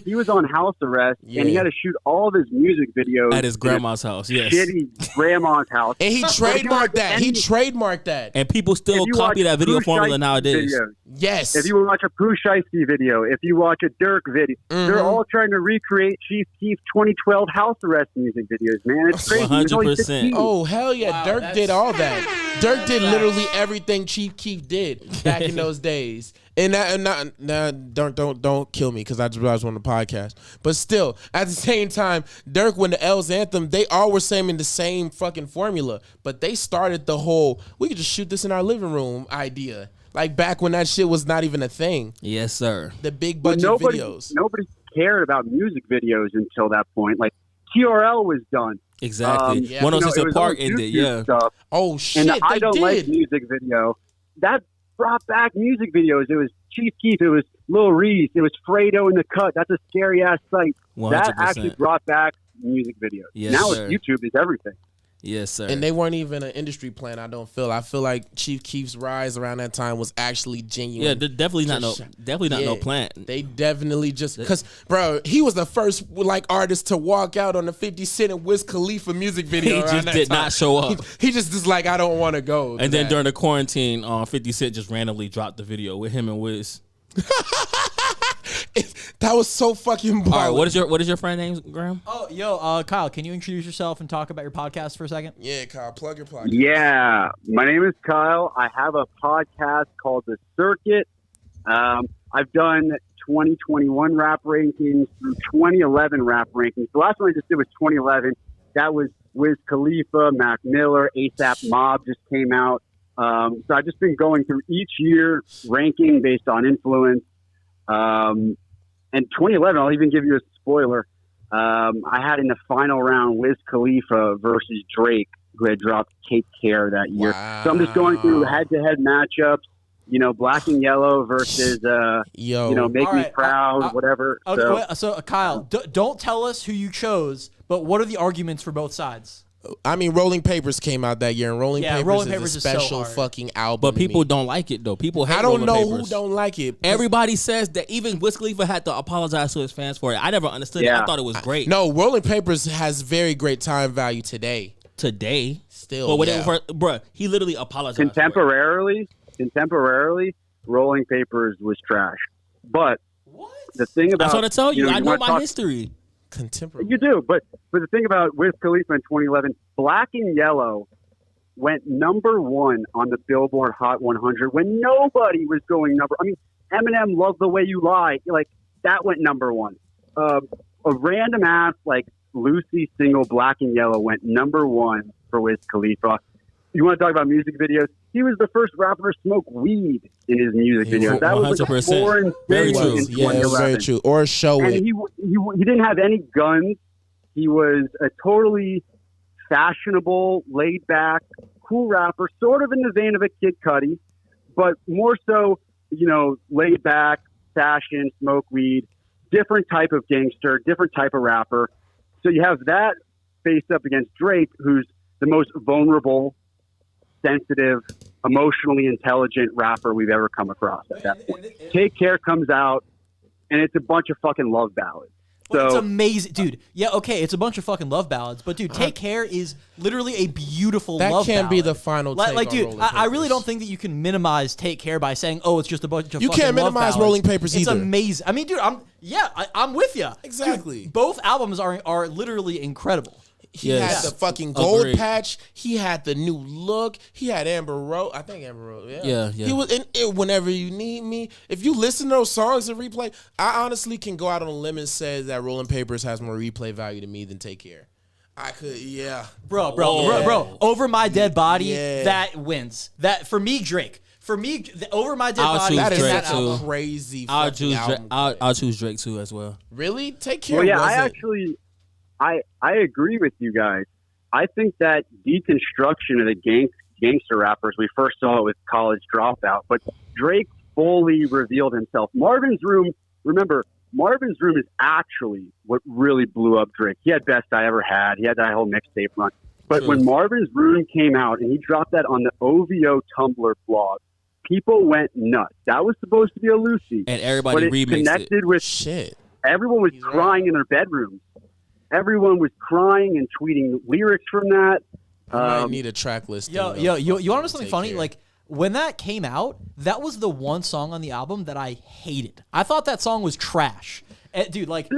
He was on house arrest, Yeah. and he had to shoot all of his music videos At his grandma's house, yes. shitty grandma's house. And he trademarked that. He trademarked that. And people still If you copy watch that video Pooh formula Shiesty nowadays. videos, Yes. if you watch a Pooh Shiesty video, if you watch a Dirk video, they're Mhm. all trying to recreate Chief Keef's 2012 house arrest music videos, man. It's crazy. He was only 100%. 16. Oh, hell yeah. Wow, Dirk that's- did all that. Dirk did literally everything Chief Keef did back in those days. And don't kill me because I just realized we're on the podcast. But still, at the same time, Dirk, when the L's anthem, they all were saying the same fucking formula. But they started the whole, we could just shoot this in our living room idea. Like back when that shit was not even a thing. Yes, sir. The big But budget nobody videos. cared about music videos until that point. Like TRL was done. Exactly. Yeah. 106 it and was Park all ended, YouTube yeah. Stuff. Oh, shit, And the I they Don't Like did. Music video, that brought back music videos. It was Chief Keef, it was Lil Reese, it was Fredo in the Cut. That's a scary ass site. 100%. That actually brought back music videos. Yes, now sir. it's YouTube is everything. Yes, sir. And they weren't even an industry plan, I don't feel. I feel like Chief Keef's rise around that time was actually genuine. yeah, definitely not no Yeah. plant. They definitely just because, bro, he was the first like artist to walk out on the 50 Cent and Wiz Khalifa music video. He around just that did time. not show up. He just is like, I don't want to go. to And then that. during the quarantine, 50 Cent just randomly dropped the video with him and Wiz. that was so fucking ball. All right, what is your friend name, Graham? Oh, yo, Kyle, can you introduce yourself and talk about your podcast for a second? Yeah, Kyle, plug your podcast. Yeah, my name is Kyle. I have a podcast called The Circuit. I've done 2021 rap rankings through 2011 rap rankings. The last one I just did was 2011. That was Wiz Khalifa, Mac Miller, ASAP Mob just came out. So I've just been going through each year ranking based on influence. And 2011, I'll even give you a spoiler. I had in the final round Wiz Khalifa versus Drake, who had dropped Take Care that year. Wow. So I'm just going through head-to-head matchups. You know, Black and Yellow versus, Yo, Make All Me right, Proud, whatever. Okay, So, so Kyle, don't tell us who you chose, but what are the arguments for both sides? I mean, Rolling Papers came out that year, and Rolling Yeah, Papers Rolling is Papers a is so special hard. fucking album. But to people me. don't like it though. People hate I don't Rolling know Papers. who don't like it. Everybody says that even Wiz Khalifa had to apologize to his fans for it. I never understood it. I Yeah. thought it was great. No, Rolling Papers has very great time value today. Today, Still, but when yeah. bruh, he literally apologized. for it. contemporarily, Rolling Papers was trash. But What? the thing about That's what I tell you. I know wanna my talk- history. Contemporary. You do, but the thing about Wiz Khalifa in 2011, Black and Yellow went number one on the Billboard Hot 100 when nobody was going number. I mean, Eminem, Love the Way You Lie, like that went number one. A random ass like Lucy single, Black and Yellow, went number one for Wiz Khalifa. You want to talk about music videos? He was the first rapper to smoke weed in his music He videos. was That was like 100%. foreign Very thing true. in Yeah, it was 2011. very true. Or show And it. he didn't have any guns. He was a totally fashionable, laid back, cool rapper, sort of in the vein of a Kid Cudi, but more so, laid back, fashion, smoke weed, different type of gangster, different type of rapper. So you have that faced up against Drake, who's the most vulnerable, sensitive, emotionally intelligent rapper we've ever come across at that point. Take Care comes out, and it's a bunch of fucking love ballads. But it's So amazing, dude. Yeah, okay, it's a bunch of fucking love ballads, but dude, "Take Care" is literally a beautiful That love can't be ballad. the final Like, take like on dude, Rolling I really Papers. don't think that you can minimize "Take Care" by saying, "Oh, it's just a bunch of." You fucking can't love minimize ballads. Rolling Papers It's either. amazing. I mean, dude, I'm with you. Exactly. Dude, both albums are literally incredible. He Yes. had the fucking gold Agreed. patch. He had the new look. He had Amber Rose. I think Amber Rose. Yeah. Yeah. He was in it whenever you need me. If you listen to those songs and replay, I honestly can go out on a limb and say that Rolling Papers has more replay value to me than Take Care. I could, yeah. Bro, Whoa. Over My Dead Body, Yeah. that wins. That for me, Drake. For me, Over My Dead I'll Body. choose That is Drake such too. a crazy I'll fucking choose Drake. album. I'll choose Drake too as well. Really? Take Care. well, yeah, I wasn't- actually, I agree with you guys. I think that deconstruction of the gangster rappers, we first saw it with College Dropout, but Drake fully revealed himself. Marvin's Room, remember, Marvin's Room is actually what really blew up Drake. He had Best I Ever Had. He had that whole mixtape run. But True. when Marvin's Room came out and he dropped that on the OVO Tumblr blog, people went nuts. That was supposed to be a Lucy. And But everybody it remixed connected it. with Shit. everyone was crying in their bedrooms. Everyone was crying and tweeting lyrics from that. I might need a track list. You want to know something funny? Like when that came out, that was the one song on the album that I hated. I thought that song was trash. Dude, like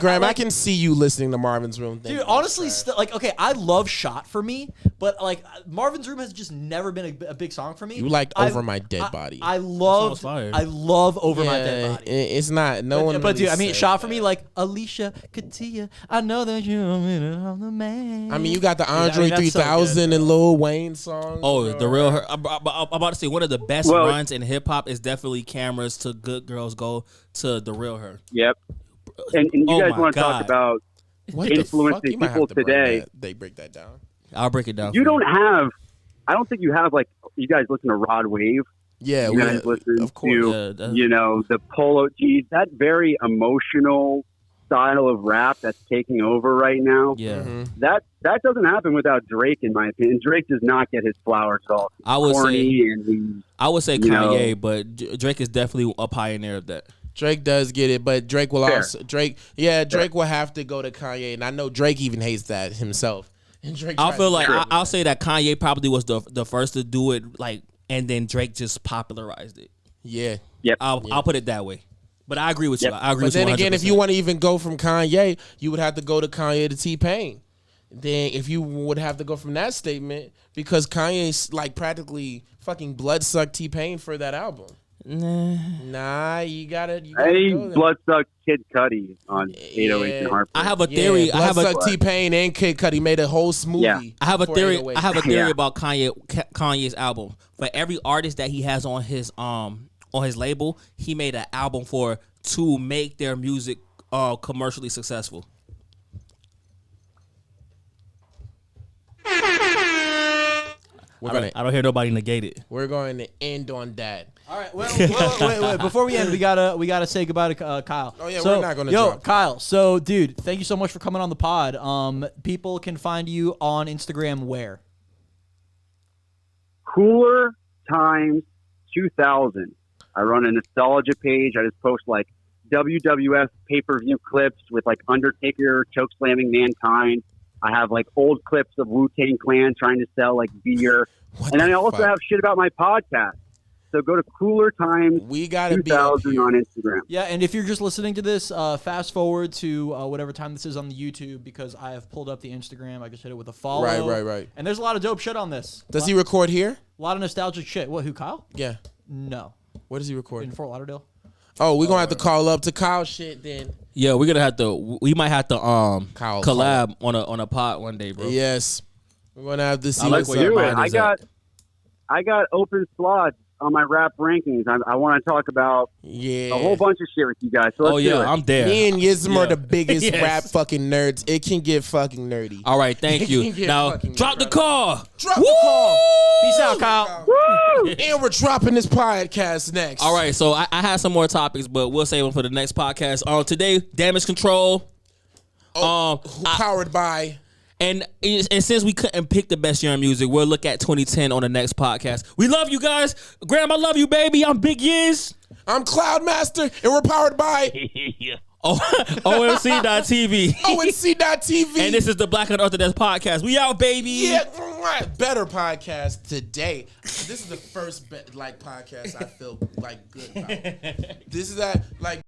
Graham, I can see you listening to Marvin's Room. Dude, honestly, okay, I love "Shot" for me, but like Marvin's Room has just never been a big song for me. You liked Over My Dead Body. I love Over My Dead Body. It's not. No one. But really dude, I mean, says "Shot" for that. me, like Alicia Katia. I know that you're the man. I mean, you got the Dude, I mean, Andre that's so 3000 good, and Lil Wayne song. Oh, the real her. I'm about to say one of the best Well- runs in hip hop is definitely "Cameras to Good Girls Go" to the real her. Yep. And you Oh guys my want to talk God. about What the influencing fuck? You might have people to break today. that. They break that down. I'll break it down. You for don't have, I don't think you have, like, you guys listen to Rod Wave. Yeah, You guys listen of course. to, Yeah, that- you know, the Polo G's, that very emotional style of rap that's taking over right now. Yeah, Mm-hmm. That doesn't happen without Drake, in my opinion. Drake does not get his flowers at all. I would Corny say and he's, I would say you know- Kanye, but Drake is definitely a pioneer of that. Drake does get it, but Drake will Fair. also Drake will have to go to Kanye, and I know Drake even hates that himself. And Drake I tries feel to- like I'll say that Kanye probably was the first to do it, like, and then Drake just popularized it. yeah. I'll put it that way. But I agree with you. Yep. I agree But with you. then again, if you 100%. want to even go from Kanye, you would have to go to Kanye to T-Pain. Then if you would have to go from that statement, because Kanye's like practically fucking blood sucked T-Pain for that album. Nah, you gotta hey, go there. Bloodsuck Kid Cudi on 808 and Heartbreak. I have a theory. Yeah, I have a Bloodsuck T-Pain and Kid Cudi made a whole smoothie. Yeah. I have a for theory. 808. I have a theory Yeah. about Kanye's album. For every artist that he has on his label, he made an album to make their music commercially successful. I don't hear nobody negate it. We're going to end on that. All right. Well, wait. Before we end, we gotta say goodbye to Kyle. Oh, yeah, So, we're not gonna Yo, drop Kyle. So, dude, thank you so much for coming on the pod. People can find you on Instagram where? Cooler Times 2000. I run a nostalgia page. I just post like WWF pay-per-view clips with like Undertaker chokeslamming Mankind. I have like old clips of Wu-Tang Clan trying to sell like beer. What And then the I also fuck? have shit about my podcast. So go to Cooler Times We gotta be up 2000 here. on Instagram. Yeah, and if you're just listening to this, fast forward to whatever time this is on the YouTube because I have pulled up the Instagram. I just hit it with a follow. Right. And there's a lot of dope shit on this. Does he record here? A lot of nostalgic shit. What? Who? Kyle? Yeah. No. Where does he record? In Fort Lauderdale. Oh, we're gonna have to call up to Kyle shit then. Yeah, we're gonna have to. We might have to Kyle, collab on a pod one day, bro. Yes. We're gonna have to see I like what's what up. your Do it. mind I is got open slots on my rap rankings. I want to talk about Yeah. a whole bunch of shit with you guys. So let's Oh do yeah, it. I'm there. Me and Yism are the biggest Yes. rap fucking nerds. It can get fucking nerdy. All right, thank you. Yeah, Now fucking drop the incredible. call. Drop the call. Peace out, Kyle. And we're dropping this podcast next. All right, so I had some more topics, but we'll save them for the next podcast. Today, damage control. Powered by. And since we couldn't pick the best year in music, we'll look at 2010 on the next podcast. We love you guys. Graham, I love you, baby. I'm Big Yiz. I'm Cloudmaster, and we're powered by. OMC.TV. ONC.TV. And this is the Black Unorthodox podcast. We out, baby. Yeah, better podcast today. This is the first podcast I feel like good about. This is that like.